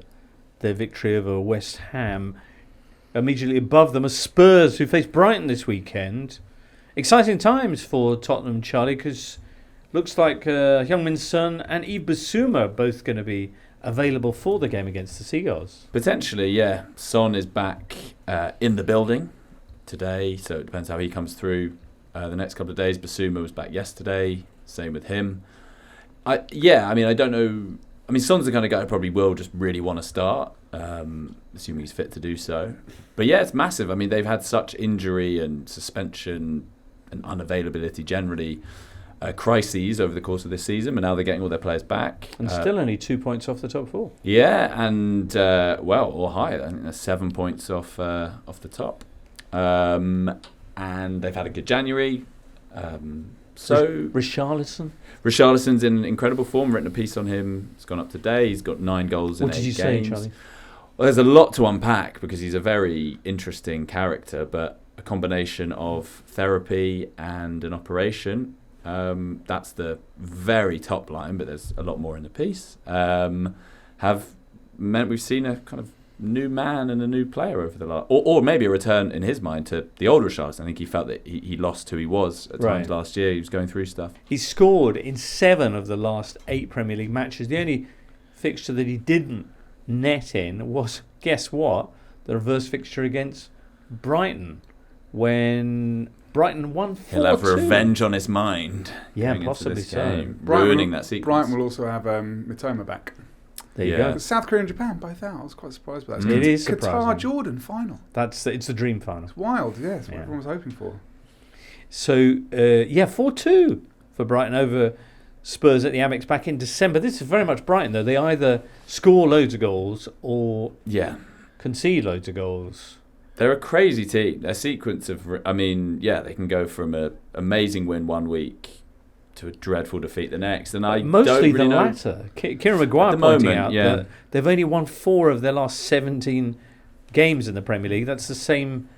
Speaker 1: their victory over West Ham. Immediately above them are Spurs, who face Brighton this weekend. Exciting times for Tottenham, Charlie, because looks like Heung-min Son and Yves Bissouma are both going to be available for the game against the Seagulls.
Speaker 3: Potentially, yeah. Son is back in the building today, so it depends how he comes through the next couple of days. Bissouma was back yesterday, same with him. I don't know. Son's the kind of guy who probably will just really want to start, assuming he's fit to do so. But yeah, it's massive. They've had such injury and suspension and unavailability generally crises over the course of this season, but now they're getting all their players back.
Speaker 1: And still only 2 points off the top 4.
Speaker 3: Yeah, and or higher. I think they're 7 points off the top. And they've had a good January. Richarlison's in incredible form. Written a piece on him. It's gone up today. He's got 9 goals in 8 games.
Speaker 1: What did you say, Charlie?
Speaker 3: Well, there's a lot to unpack because he's a very interesting character, but a combination of therapy and an operation. That's the very top line, but there's a lot more in the piece. Have meant we've seen a kind of new man and a new player over the last, or maybe a return in his mind to the old Richarlison. I think he felt that he lost who he was at times last year. He was going through stuff.
Speaker 1: He scored in 7 of the last 8 Premier League matches. The only fixture that he didn't net in was, guess what, the reverse fixture against Brighton, when Brighton won 4-2.
Speaker 3: He'll have revenge on his mind.
Speaker 1: Yeah, possibly so.
Speaker 3: Ruining that sequence.
Speaker 4: Brighton will also have Mitoma back.
Speaker 1: There you go.
Speaker 4: South Korea and Japan both out. I was quite surprised by that.
Speaker 1: It is surprising.
Speaker 4: Qatar Jordan final.
Speaker 1: It's the dream final.
Speaker 4: It's wild. Yeah, it's what everyone was hoping for.
Speaker 1: So 4-2 for Brighton over Spurs at the Amex back in December. This is very much Brighton though. They either score loads of goals or concede loads of goals.
Speaker 3: They're a crazy team. Their sequence of, they can go from an amazing win one week to a dreadful defeat the next, and
Speaker 1: mostly
Speaker 3: don't really
Speaker 1: the latter. Kieran Maguire pointing out that they've only won 4 of their last 17 games in the Premier League. That's the same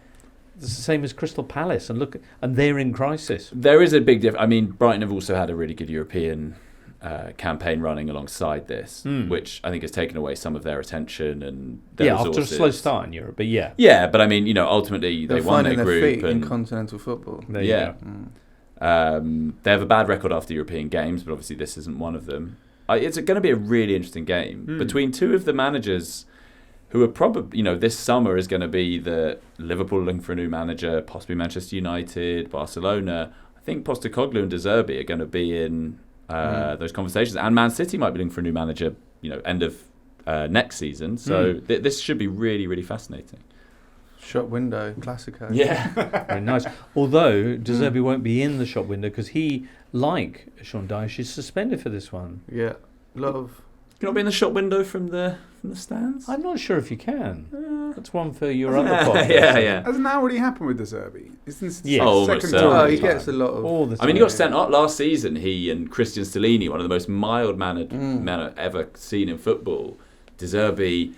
Speaker 1: as Crystal Palace, and they're in crisis.
Speaker 3: There is a big difference. Brighton have also had a really good European campaign running alongside this, which I think has taken away some of their attention and their resources.
Speaker 1: After a slow start in Europe, but
Speaker 3: but ultimately they won their group
Speaker 2: feet in continental football.
Speaker 3: They have a bad record after European games, but obviously this isn't one of them. It's going to be a really interesting game between 2 of the managers who are probably, this summer is going to be the Liverpool looking for a new manager, possibly Manchester United, Barcelona. I I think Postecoglou and De Zerbi are going to be in those conversations, and Man City might be looking for a new manager, end of next season. So this should be really, really fascinating.
Speaker 2: Shop window, Classico.
Speaker 3: Yeah.
Speaker 1: Very nice. Although De Zerbi won't be in the shop window because he, like Sean Dyche, is suspended for this one.
Speaker 2: Yeah. Love.
Speaker 3: Can you not be in the shop window from the stands?
Speaker 1: I'm not sure if you can. That's one for your other podcast.
Speaker 3: Yeah.
Speaker 4: Hasn't that already happened with De Zerbi? Isn't this
Speaker 1: Yes.
Speaker 3: Almost
Speaker 4: second
Speaker 3: certainly.
Speaker 4: time?
Speaker 2: Oh, he gets a lot of...
Speaker 1: All the time.
Speaker 3: I mean, he got sent off last season. He and Christian Stellini, one of the most mild-mannered men I've ever seen in football. De Zerbi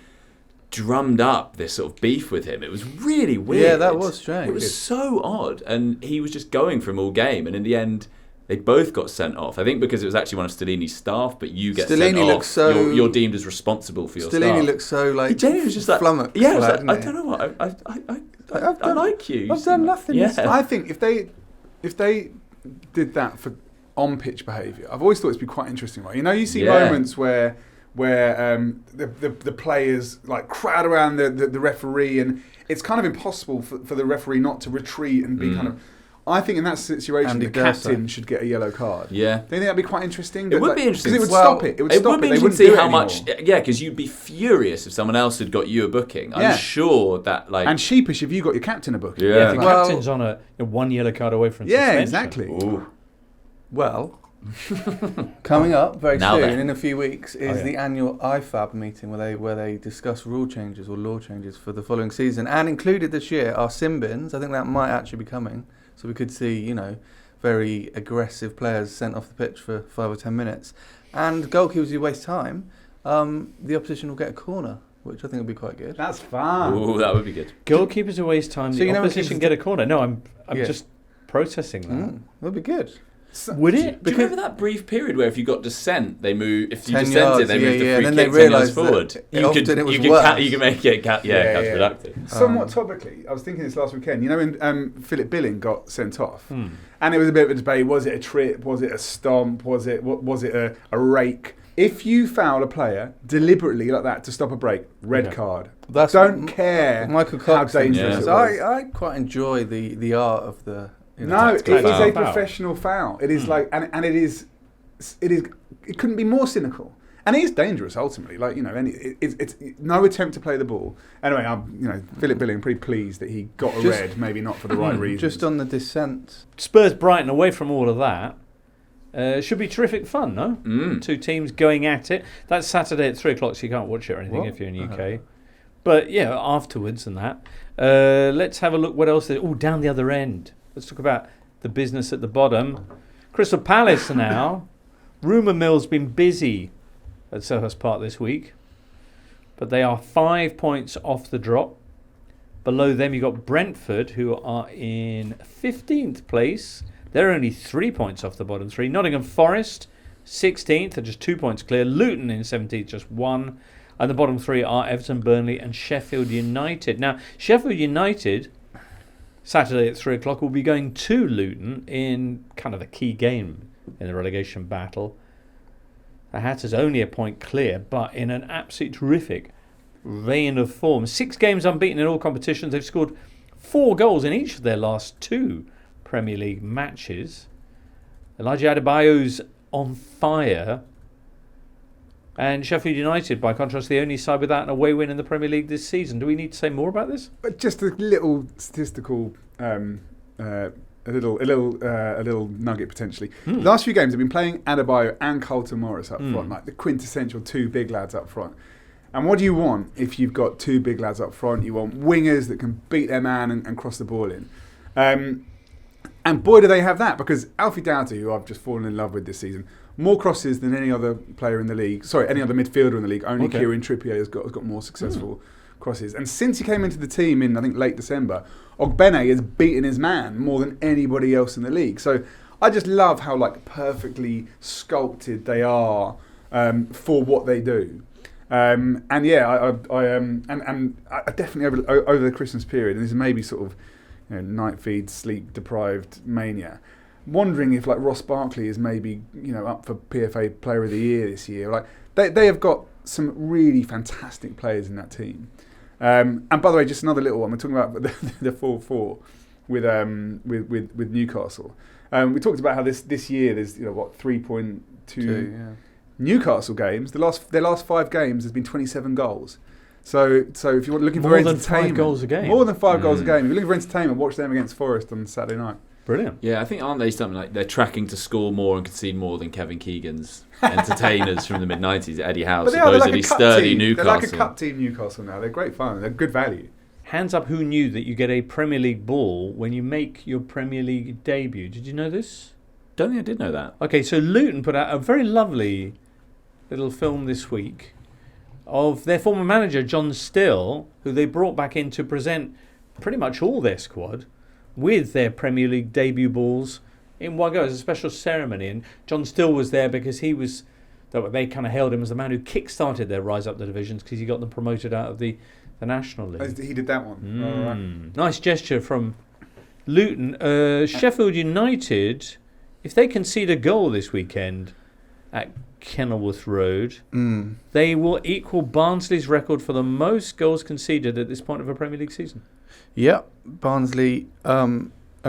Speaker 3: drummed up this sort of beef with him. It was really weird.
Speaker 2: Yeah, that was strange.
Speaker 3: It was so odd. And he was just going for him all game. And in the end, they both got sent off. I think because it was actually one of Stellini's staff, but you get sent off.
Speaker 2: Looks so...
Speaker 3: You're deemed as responsible for your staff.
Speaker 2: Stellini looks so like...
Speaker 3: He genuinely was just like...
Speaker 2: flummoxed.
Speaker 3: Yeah, I don't know what... I like you.
Speaker 2: I've done nothing.
Speaker 3: Yeah.
Speaker 4: I think if they did that for on-pitch behaviour, I've always thought it'd be quite interesting, right? You see moments where the players like crowd around the referee, and it's kind of impossible for the referee not to retreat and be kind of... I think in that situation, the captain should get a yellow card.
Speaker 3: Yeah.
Speaker 4: Don't you think that'd be quite interesting?
Speaker 3: It would be interesting.
Speaker 4: Because it would stop it. It would stop
Speaker 3: be
Speaker 4: it. They
Speaker 3: interesting
Speaker 4: wouldn't
Speaker 3: to see
Speaker 4: do it
Speaker 3: how
Speaker 4: anymore.
Speaker 3: much... Yeah, because you'd be furious if someone else had got you a booking.
Speaker 4: Yeah.
Speaker 3: I'm sure that, like...
Speaker 4: And sheepish if you got your captain a booking.
Speaker 3: Yeah.
Speaker 1: If the captain's on a one yellow card away from suspension.
Speaker 4: Yeah, exactly.
Speaker 3: Ooh.
Speaker 2: Well, coming up very
Speaker 3: Now
Speaker 2: soon,
Speaker 3: then.
Speaker 2: in a few weeks, is the annual IFAB meeting where they discuss rule changes or law changes for the following season. And included this year are sin bins. I think that might actually be coming. So we could see, very aggressive players sent off the pitch for 5 or 10 minutes. And goalkeepers who waste time, the opposition will get a corner, which I think will be quite good.
Speaker 4: That's fun.
Speaker 3: Ooh, that would be good.
Speaker 1: Goalkeepers who waste time,
Speaker 2: So
Speaker 1: the
Speaker 2: you never
Speaker 1: opposition
Speaker 2: keep-
Speaker 1: get a corner. No, I'm just processing that.
Speaker 2: That'll be good.
Speaker 1: Would it?
Speaker 3: Do you remember that brief period where if you got dissent, they move? If you
Speaker 2: 10
Speaker 3: dissented,
Speaker 2: yards,
Speaker 3: they moved the
Speaker 2: and
Speaker 3: free
Speaker 2: then
Speaker 3: kick
Speaker 2: they
Speaker 3: 10 yards
Speaker 2: realised that
Speaker 3: forward.
Speaker 2: often it was
Speaker 3: you
Speaker 2: worse.
Speaker 3: can make it counterproductive.
Speaker 4: Somewhat topically, I was thinking this last weekend. When Philip Billing got sent off, and it was a bit of a debate: was it a trip? Was it a stomp? Was it a rake? If you foul a player deliberately like that to stop a break, red card. Don't care
Speaker 2: Michael
Speaker 4: how
Speaker 2: Cox said
Speaker 4: dangerous
Speaker 2: this.
Speaker 4: it was.
Speaker 2: I quite enjoy the art of the.
Speaker 4: No, it
Speaker 1: tactical
Speaker 4: is a
Speaker 1: foul.
Speaker 4: professional foul. It is like, and it is. It couldn't be more cynical, and it is dangerous ultimately. It's no attempt to play the ball. Anyway, Philip Billing, pretty pleased that he got a red, maybe not for the right reasons.
Speaker 2: Just on the dissent.
Speaker 1: Spurs Brighton, away from all of that, should be terrific fun, no? Two teams going at it. That's Saturday at 3 o'clock, so you can't watch it or anything if you're in the UK. But yeah, afterwards and that. Let's have a look what else. Down the other end. Let's talk about the business at the bottom. Crystal Palace now. Rumour mill's been busy at Selhurst Park this week, but they are 5 points off the drop. Below them you've got Brentford, who are in 15th place. They're only 3 points off the bottom three. Nottingham Forest, 16th, are just 2 points clear. Luton in 17th, just 1. And the bottom three are Everton, Burnley and Sheffield United. Now, Sheffield United, Saturday at 3 o'clock, will be going to Luton in kind of a key game in the relegation battle. The Hatters only a point clear, but in an absolute terrific vein of form. 6 games unbeaten in all competitions. They've scored 4 goals in each of their last 2 Premier League matches. Elijah Adebayo's on fire. And Sheffield United, by contrast, the only side without an away win in the Premier League this season. Do we need to say more about this?
Speaker 4: But just a little statistical, a little nugget potentially. Last few games have been playing Adebayo and Carlton Morris up front, like the quintessential 2 big lads up front. And what do you want if you've got 2 big lads up front? You want wingers that can beat their man and cross the ball in. And boy, do they have that, because Alfie Doughty, who I've just fallen in love with this season, more crosses than any other player in the league. Sorry, any other midfielder in the league. Only Kieran Trippier has got more successful crosses. And since he came into the team in, I think, late December, Ogbene has beaten his man more than anybody else in the league. So I just love how perfectly sculpted they are for what they do. I definitely over the Christmas period, and this is maybe sort of night feed, sleep deprived mania, wondering if Ross Barkley is maybe up for PFA Player of the Year this year. They have got some really fantastic players in that team. And by the way, just another little one. We're talking about the 4-4 with Newcastle. We talked about how this year there's 3.2
Speaker 2: yeah.
Speaker 4: Newcastle games. Their last 5 games there's been 27 goals. So if you're looking for
Speaker 1: more than
Speaker 4: entertainment,
Speaker 1: 5 goals a game.
Speaker 4: more than 5 goals a game. If you're looking for entertainment, watch them against Forest on Saturday night.
Speaker 1: Brilliant.
Speaker 3: Yeah, I think aren't they something like they're tracking to score more and concede more than Kevin Keegan's entertainers from the mid-90s, Eddie Howe, supposedly sturdy Newcastle.
Speaker 4: They're like a cup team, Newcastle now. They're great fun. They're good value.
Speaker 1: Hands up who knew that you get a Premier League ball when you make your Premier League debut. Did you know this?
Speaker 3: Don't think I did know that.
Speaker 1: Okay, so Luton put out a very lovely little film this week of their former manager, John Still, who they brought back in to present pretty much all their squad with their Premier League debut balls in one go. It was a special ceremony, and John Still was there because they kind of hailed him as the man who kick-started their rise up the divisions because he got them promoted out of the National League.
Speaker 4: He did that one. Oh, right.
Speaker 1: Nice gesture from Luton. Sheffield United, if they concede a goal this weekend at Kenilworth Road, they will equal Barnsley's record for the most goals conceded at this point of a Premier League season.
Speaker 2: Yeah, Barnsley. I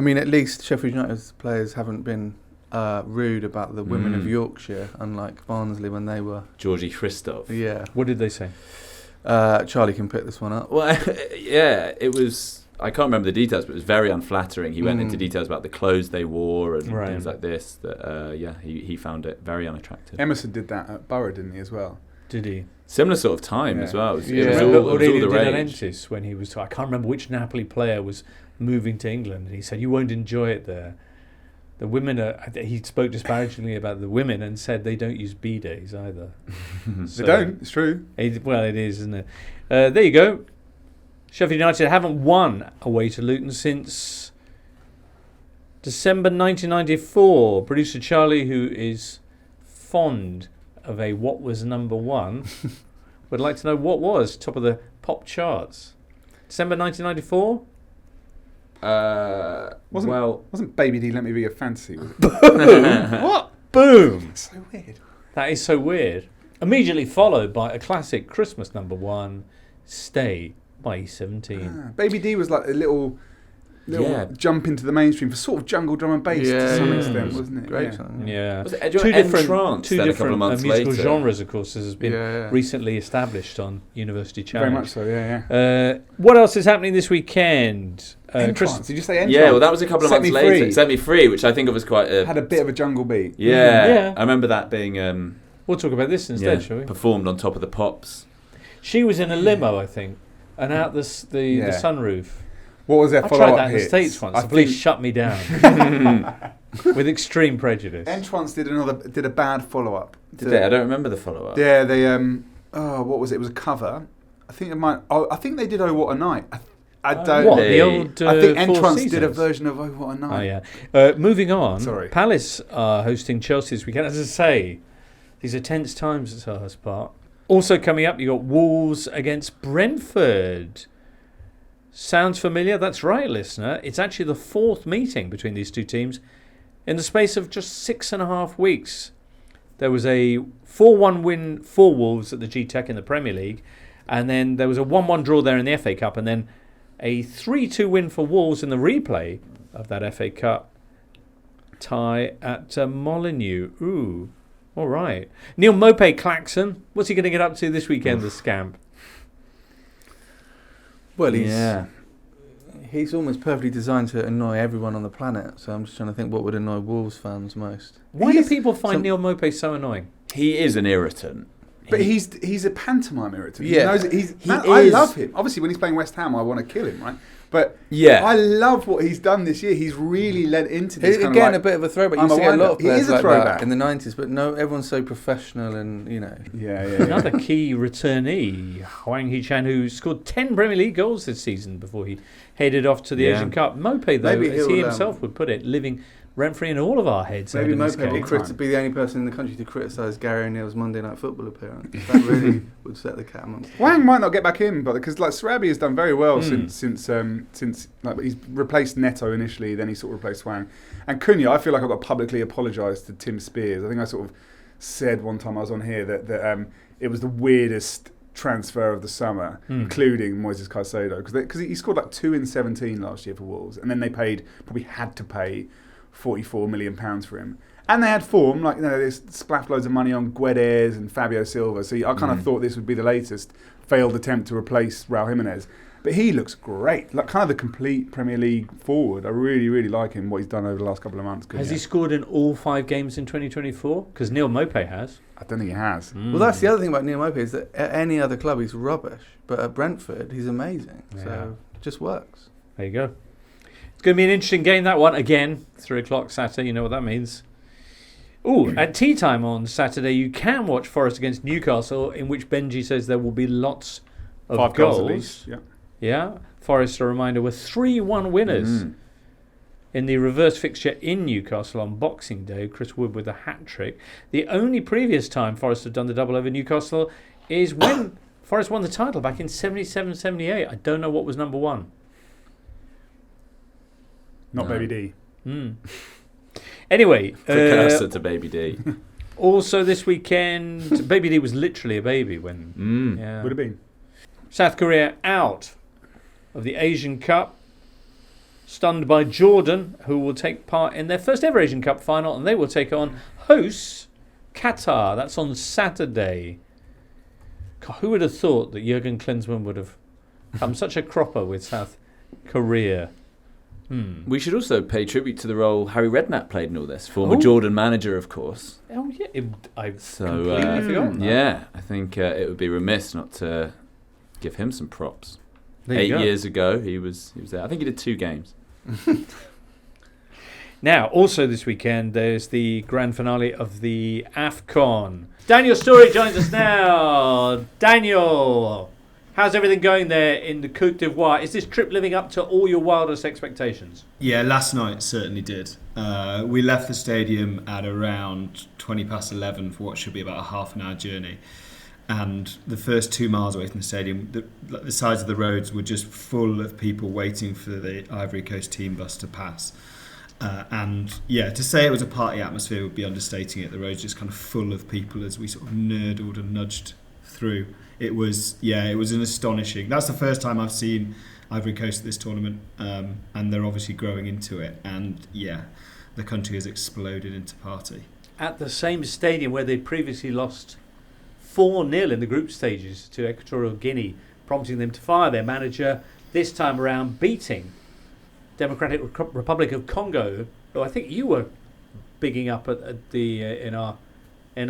Speaker 2: mean, at least Sheffield United's players haven't been rude about the women of Yorkshire, unlike Barnsley when they were.
Speaker 3: Georgie Christoph.
Speaker 2: Yeah.
Speaker 1: What did they say?
Speaker 2: Charlie can pick this one up.
Speaker 3: Well, yeah, it was. I can't remember the details, but it was very unflattering. He went into details about the clothes they wore and things like this. That he found it very unattractive.
Speaker 4: Emerson did that at Borough, didn't he, as well?
Speaker 1: Did he?
Speaker 3: Similar sort of time as well. It was
Speaker 1: all the
Speaker 3: rage.
Speaker 1: when he was. I can't remember which Napoli player was moving to England, and he said, "You won't enjoy it there. The women are." He spoke disparagingly about the women and said they don't use bidets either.
Speaker 4: They don't. It's true.
Speaker 1: It is, isn't it? There you go. Sheffield United haven't won away to Luton since December 1994. Producer Charlie, who is fond of a what was number one, would like to know what was top of the pop charts. December 1994?
Speaker 4: Wasn't Baby D Let Me Be Your Fantasy? Was it?
Speaker 1: What? Boom!
Speaker 4: That's so weird.
Speaker 1: That is so weird. Immediately followed by a classic Christmas number one, Stay by E17.
Speaker 4: Baby D was like a little jump into the mainstream for sort of jungle drum and bass to some extent, wasn't it?
Speaker 2: Great song.
Speaker 1: Yeah.
Speaker 3: Was it two different
Speaker 1: musical genres, of course, has been recently established on University Challenge.
Speaker 4: Very much so, yeah.
Speaker 1: What else is happening this weekend?
Speaker 4: Entrance. Did you say Entrance?
Speaker 3: Yeah, well, that was a couple of months later. Set Me Free, which I think of was quite
Speaker 4: had a bit of a jungle beat.
Speaker 3: Yeah. I remember that being...
Speaker 1: we'll talk about this instead, shall we?
Speaker 3: Performed on top of the Pops.
Speaker 1: She was in a limo, I think, and out the sunroof.
Speaker 4: What was their follow-up
Speaker 1: I tried that in the
Speaker 4: hits?
Speaker 1: States once. The police shut me down with extreme prejudice.
Speaker 4: Entrance did a bad follow-up.
Speaker 3: Did they? I don't remember the follow-up.
Speaker 4: Yeah, they what was it? It was a cover. I think it might. Oh, I think they did "Oh What a Night." I don't.
Speaker 1: What the old?
Speaker 4: I think
Speaker 1: Four
Speaker 4: Entrance
Speaker 1: Seasons?
Speaker 4: did a version of "Oh What a Night."
Speaker 1: Oh yeah. Moving on.
Speaker 4: Sorry.
Speaker 1: Palace are hosting Chelsea this weekend. As I say, these are tense times at Selhurst Park. Also coming up, you got Wolves against Brentford. Sounds familiar? That's right, listener. It's actually the fourth meeting between these two teams in the space of just 6.5 weeks. There was a 4-1 win for Wolves at the G-Tech in the Premier League, and then there was a 1-1 draw there in the FA Cup, and then a 3-2 win for Wolves in the replay of that FA Cup tie at Molineux. Ooh, all right. Neil Maupay-Claxon, what's he going to get up to this weekend, the scamp?
Speaker 2: Well, he's almost perfectly designed to annoy everyone on the planet. So I'm just trying to think what would annoy Wolves fans most.
Speaker 1: Why do people find Neil Maupay so annoying?
Speaker 3: He is an irritant.
Speaker 4: But he's a pantomime irritant.
Speaker 2: Yeah.
Speaker 4: I love him. Obviously, when he's playing West Ham, I want to kill him, right? But I love what he's done this year. He's really led into this.
Speaker 2: Again, a bit of a throwback. You used to get a lot of players like
Speaker 4: throwback
Speaker 2: that in the 90s, but no, everyone's so professional and,
Speaker 4: Yeah.
Speaker 1: Another key returnee, Hwang Hee-chan, who scored 10 Premier League goals this season before he headed off to the Asian Cup. Maupay, though, as he himself would put it, living rent-free in all of our heads.
Speaker 2: Maybe Maupay would be the only person in the country to criticise Gary O'Neill's Monday Night Football appearance. That really would set the cat amongst them.
Speaker 4: Wang might not get back in, but because Sarabi has done very well since he's replaced Neto initially, then he sort of replaced Wang. And Cunha, I feel like I've got to publicly apologise to Tim Spears. I think I sort of said one time I was on here that it was the weirdest transfer of the summer, including Moises Caicedo, because he scored like 2 in 17 last year for Wolves, and then they probably had to pay £44 million for him. And they had form, like, they splashed loads of money on Guedes and Fabio Silva. So I kind of thought this would be the latest failed attempt to replace Raul Jimenez. But he looks great, like kind of the complete Premier League forward. I really, really like him, what he's done over the last couple of months.
Speaker 1: Has he scored in all 5 games in 2024? Because Neil Maupay has.
Speaker 4: I don't think he has.
Speaker 2: Well, that's the other thing about Neil Maupay is that at any other club he's rubbish, but at Brentford he's amazing. Yeah. So it just works.
Speaker 1: There you go. It's going to be an interesting game, that one. Again, 3 o'clock Saturday, you know what that means. Ooh, at tea time on Saturday, you can watch Forest against Newcastle, in which Benji says there will be lots of
Speaker 4: 5 goals. At least.
Speaker 1: Yeah. Forest, a reminder, were 3-1 winners in the reverse fixture in Newcastle on Boxing Day. Chris Wood with a hat-trick. The only previous time Forest have done the double over Newcastle is when Forest won the title back in 77-78. I don't know what was number 1.
Speaker 4: Not Baby D.
Speaker 1: Anyway.
Speaker 3: Precursor to Baby D.
Speaker 1: Also this weekend, Baby D was literally a baby when... Yeah.
Speaker 4: Would have been.
Speaker 1: South Korea out of the Asian Cup, stunned by Jordan, who will take part in their first ever Asian Cup final, and they will take on hosts Qatar. That's on Saturday. God, who would have thought that Jurgen Klinsmann would have come such a cropper with South Korea?
Speaker 3: We should also pay tribute to the role Harry Redknapp played in all this. Former Jordan manager, of course.
Speaker 1: Oh, yeah. I completely forgot that.
Speaker 3: Yeah, I think it would be remiss not to give him some props.
Speaker 1: 8
Speaker 3: years ago, he was there. I think he did 2 games.
Speaker 1: Now, also this weekend, there's the grand finale of the AFCON. Daniel Storey joins us now. Daniel, how's everything going there in the Côte d'Ivoire? Is this trip living up to all your wildest expectations?
Speaker 5: Yeah, last night certainly did. We left the stadium at around 11:20 for what should be about a half an hour journey. And the first 2 miles away from the stadium, the sides of the roads were just full of people waiting for the Ivory Coast team bus to pass. And yeah, to say it was a party atmosphere would be understating it. The roads just kind of full of people as we sort of nerdled and nudged through. It was an astonishing. That's the first time I've seen Ivory Coast at this tournament, and they're obviously growing into it. And yeah, the country has exploded into party.
Speaker 1: At the same stadium where they previously lost 4-0 in the group stages to Equatorial Guinea, prompting them to fire their manager, this time around beating Democratic Republic of Congo, who I think you were bigging up at the in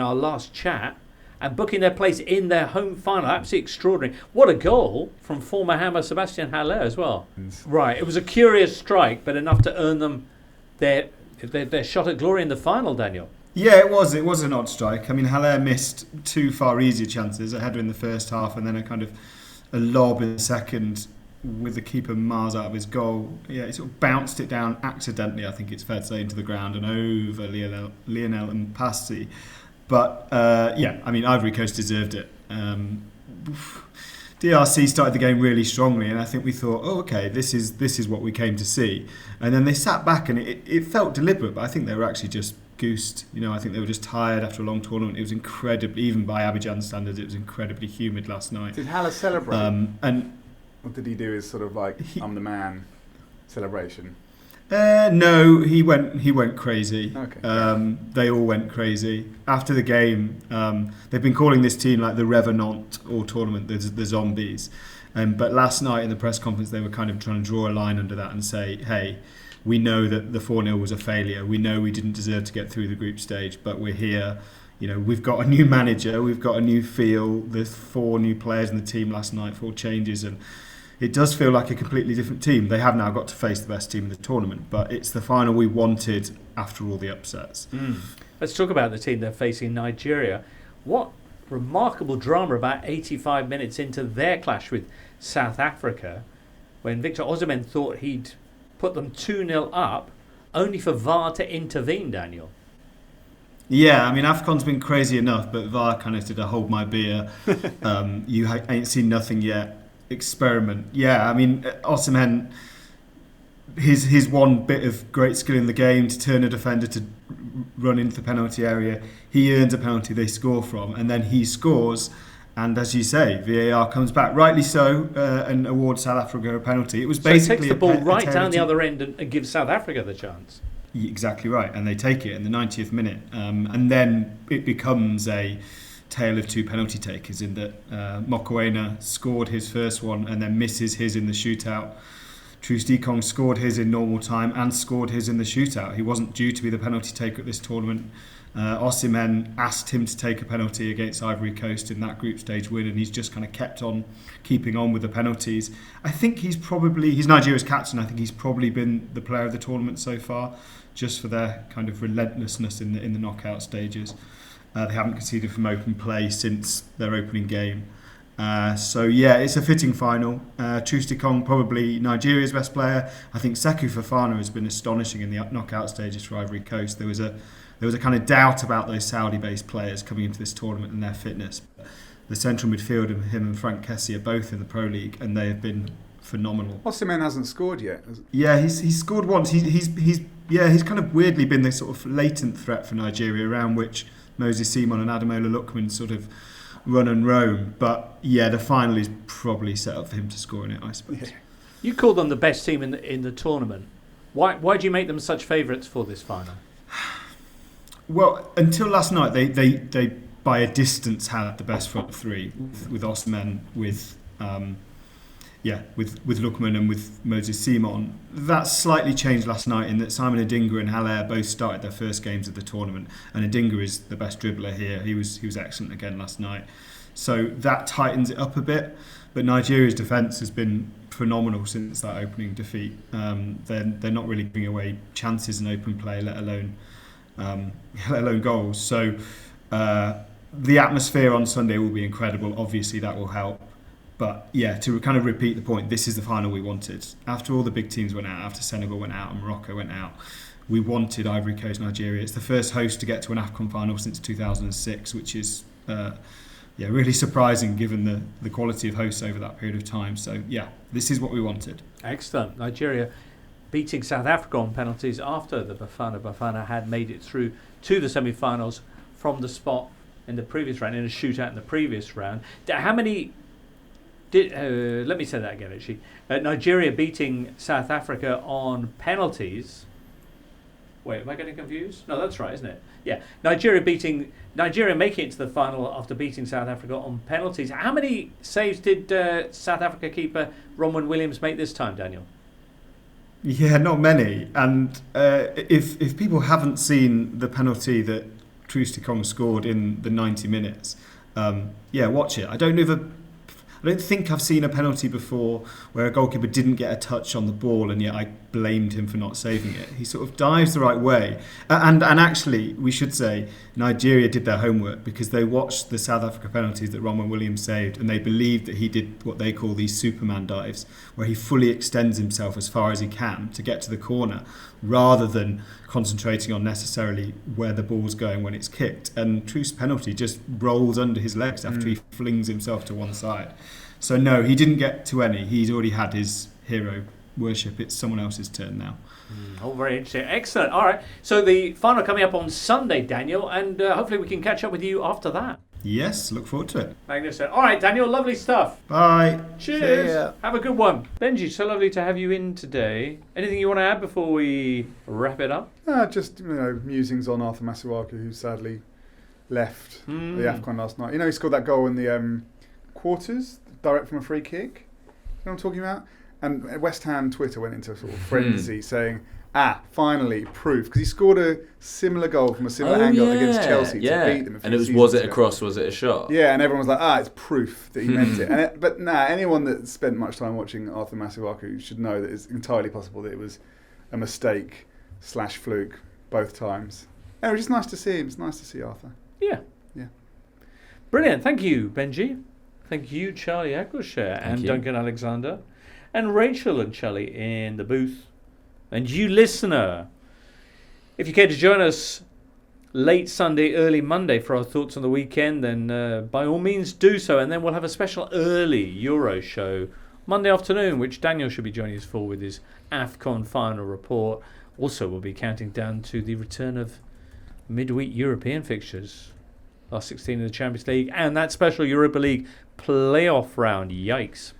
Speaker 1: our last chat, and booking their place in their home final. Absolutely extraordinary. What a goal from former hammer Sebastian Haller as well. Right, it was a curious strike, but enough to earn them their shot at glory in the final, Daniel.
Speaker 5: Yeah, it was. It was an odd strike. I mean, Haller missed 2 far easier chances. A header in the first half and then a lob in the second with the keeper miles out of his goal. Yeah, he sort of bounced it down accidentally, I think it's fair to say, into the ground and over Lionel Mpassi. But, yeah, I mean, Ivory Coast deserved it. DRC started the game really strongly, and I think we thought, oh, okay, this is what we came to see. And then they sat back, and it felt deliberate, but I think they were actually just goosed. I think they were just tired after a long tournament. It was incredibly, even by Abidjan standards, it was incredibly humid last night.
Speaker 4: Did Haller celebrate?
Speaker 5: And
Speaker 4: what did he do? His sort of like I'm the man celebration?
Speaker 5: No, he went crazy.
Speaker 4: Okay.
Speaker 5: They all went crazy after the game. They've been calling this team like the Revenant all tournament, the zombies. But last night in the press conference, they were kind of trying to draw a line under that and say, hey, we know that the 4-0 was a failure. We know we didn't deserve to get through the group stage, but we're here. We've got a new manager. We've got a new feel. There's 4 new players in the team last night, 4 changes, and it does feel like a completely different team. They have now got to face the best team in the tournament, but it's the final we wanted after all the upsets.
Speaker 1: Let's talk about the team they're facing, Nigeria. What remarkable drama about 85 minutes into their clash with South Africa, when Victor Osimhen thought he'd put them 2-0 up, only for VAR to intervene, Daniel.
Speaker 5: Yeah, I mean, AFCON's been crazy enough, but VAR kind of did a hold my beer. You ain't seen nothing yet experiment. Yeah, I mean, Osimhen, his one bit of great skill in the game to turn a defender to run into the penalty area, he earns a penalty they score from, and then he scores. And as you say, VAR comes back, rightly so, and awards South Africa a penalty. It was basically
Speaker 1: so it takes the ball right down the other end and gives South Africa the chance.
Speaker 5: Exactly right, and they take it in the 90th minute, and then it becomes a tale of two penalty takers in that Mokoena scored his first one and then misses his in the shootout. Troost-Ekong scored his in normal time and scored his in the shootout. He wasn't due to be the penalty taker at this tournament. Osimhen asked him to take a penalty against Ivory Coast in that group stage win, and he's just kind of kept on keeping on with the penalties. I think he's Nigeria's captain. I think he's probably been the player of the tournament so far, just for their kind of relentlessness in the knockout stages. They haven't conceded from open play since their opening game. So yeah, it's a fitting final. Troost-Ekong probably Nigeria's best player. I think Sekou Fofana has been astonishing in the knockout stages for Ivory Coast. There was a kind of doubt about those Saudi-based players coming into this tournament and their fitness. The central midfielder, him and Frank Kessie, are both in the Pro League, and they have been phenomenal.
Speaker 4: Osimhen hasn't scored yet.
Speaker 5: Yeah, he's scored once. He's kind of weirdly been this sort of latent threat for Nigeria, around which Moses Simon and Ademola Lookman sort of run and roam. But yeah, the final is probably set up for him to score in it, I suppose. Yeah.
Speaker 1: You called them the best team in the tournament. Why do you make them such favourites for this final?
Speaker 5: Well, until last night, they by a distance had the best front three with Osimhen, with Lookman and with Moses Simon. That slightly changed last night in that Simon Adingra and Haller both started their first games of the tournament, and Adingra is the best dribbler here. He was excellent again last night, so that tightens it up a bit. But Nigeria's defence has been phenomenal since that opening defeat. They're not really giving away chances in open play, let alone goals. So the atmosphere on Sunday will be incredible. Obviously, that will help. But yeah, to kind of repeat the point, this is the final we wanted. After all the big teams went out, after Senegal went out and Morocco went out, we wanted Ivory Coast, Nigeria. It's the first host to get to an AFCON final since 2006, which is really surprising given the quality of hosts over that period of time. So yeah, this is what we wanted.
Speaker 1: Excellent. Nigeria beating South Africa on penalties after the Bafana had made it through to the semi-finals from the spot in the previous round, in a shootout in the previous round. How many let me say that again, actually. Nigeria beating South Africa on penalties. Wait, am I getting confused? No, that's right, isn't it? Yeah. Nigeria making it to the final after beating South Africa on penalties. How many saves did South Africa keeper Ronwen Williams make this time, Daniel?
Speaker 5: Yeah, not many. And if people haven't seen the penalty that Troost-Ekong scored in the 90 minutes, watch it. I don't think I've seen a penalty before where a goalkeeper didn't get a touch on the ball and yet I blamed him for not saving it. He sort of dives the right way. And actually, we should say, Nigeria did their homework because they watched the South Africa penalties that Ronwen Williams saved, and they believed that he did what they call these Superman dives, where he fully extends himself as far as he can to get to the corner, rather than concentrating on necessarily where the ball's going when it's kicked. And Troost's penalty just rolls under his legs after he flings himself to one side. So no, he didn't get to any. He's already had his hero worship. It's someone else's turn now.
Speaker 1: Oh, very interesting. Excellent. All right. So the final coming up on Sunday, Daniel, and hopefully we can catch up with you after that.
Speaker 5: Yes, look forward to it.
Speaker 1: Magnificent. All right, Daniel, lovely stuff.
Speaker 5: Bye.
Speaker 1: Cheers. Have a good one. Benji, so lovely to have you in today. Anything you want to add before we wrap it up?
Speaker 4: Just musings on Arthur Masuaku, who sadly left the AFCON last night. He scored that goal in the quarters, direct from a free kick. You know what I'm talking about? And West Ham Twitter went into a sort of frenzy saying, finally, proof. Because he scored a similar goal from a similar angle against Chelsea to beat them.
Speaker 3: And was it a cross, was it a shot?
Speaker 4: Yeah, and everyone was like, it's proof that he meant it. But anyone that spent much time watching Arthur Masuaku should know that it's entirely possible that it was a mistake / fluke both times. It was just nice to see him. It's nice to see Arthur.
Speaker 1: Yeah. Brilliant. Thank you, Benji. Thank you, Charlie Eccleshare and Duncan Alexander. And Rachel and Charlie in the booth. And you, listener, if you care to join us late Sunday, early Monday for our thoughts on the weekend, then by all means do so. And then we'll have a special early Euro show Monday afternoon, which Daniel should be joining us for with his AFCON final report. Also, we'll be counting down to the return of midweek European fixtures. Last 16 in the Champions League and that special Europa League playoff round. Yikes.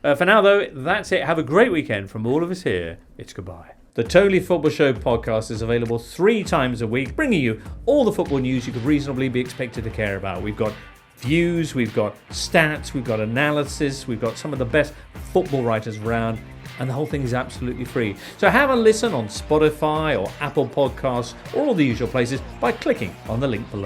Speaker 1: For now, though, that's it. Have a great weekend from all of us here. It's goodbye. The Totally Football Show podcast is available 3 times a week, bringing you all the football news you could reasonably be expected to care about. We've got views, we've got stats, we've got analysis, we've got some of the best football writers around, and the whole thing is absolutely free. So have a listen on Spotify or Apple Podcasts or all the usual places by clicking on the link below.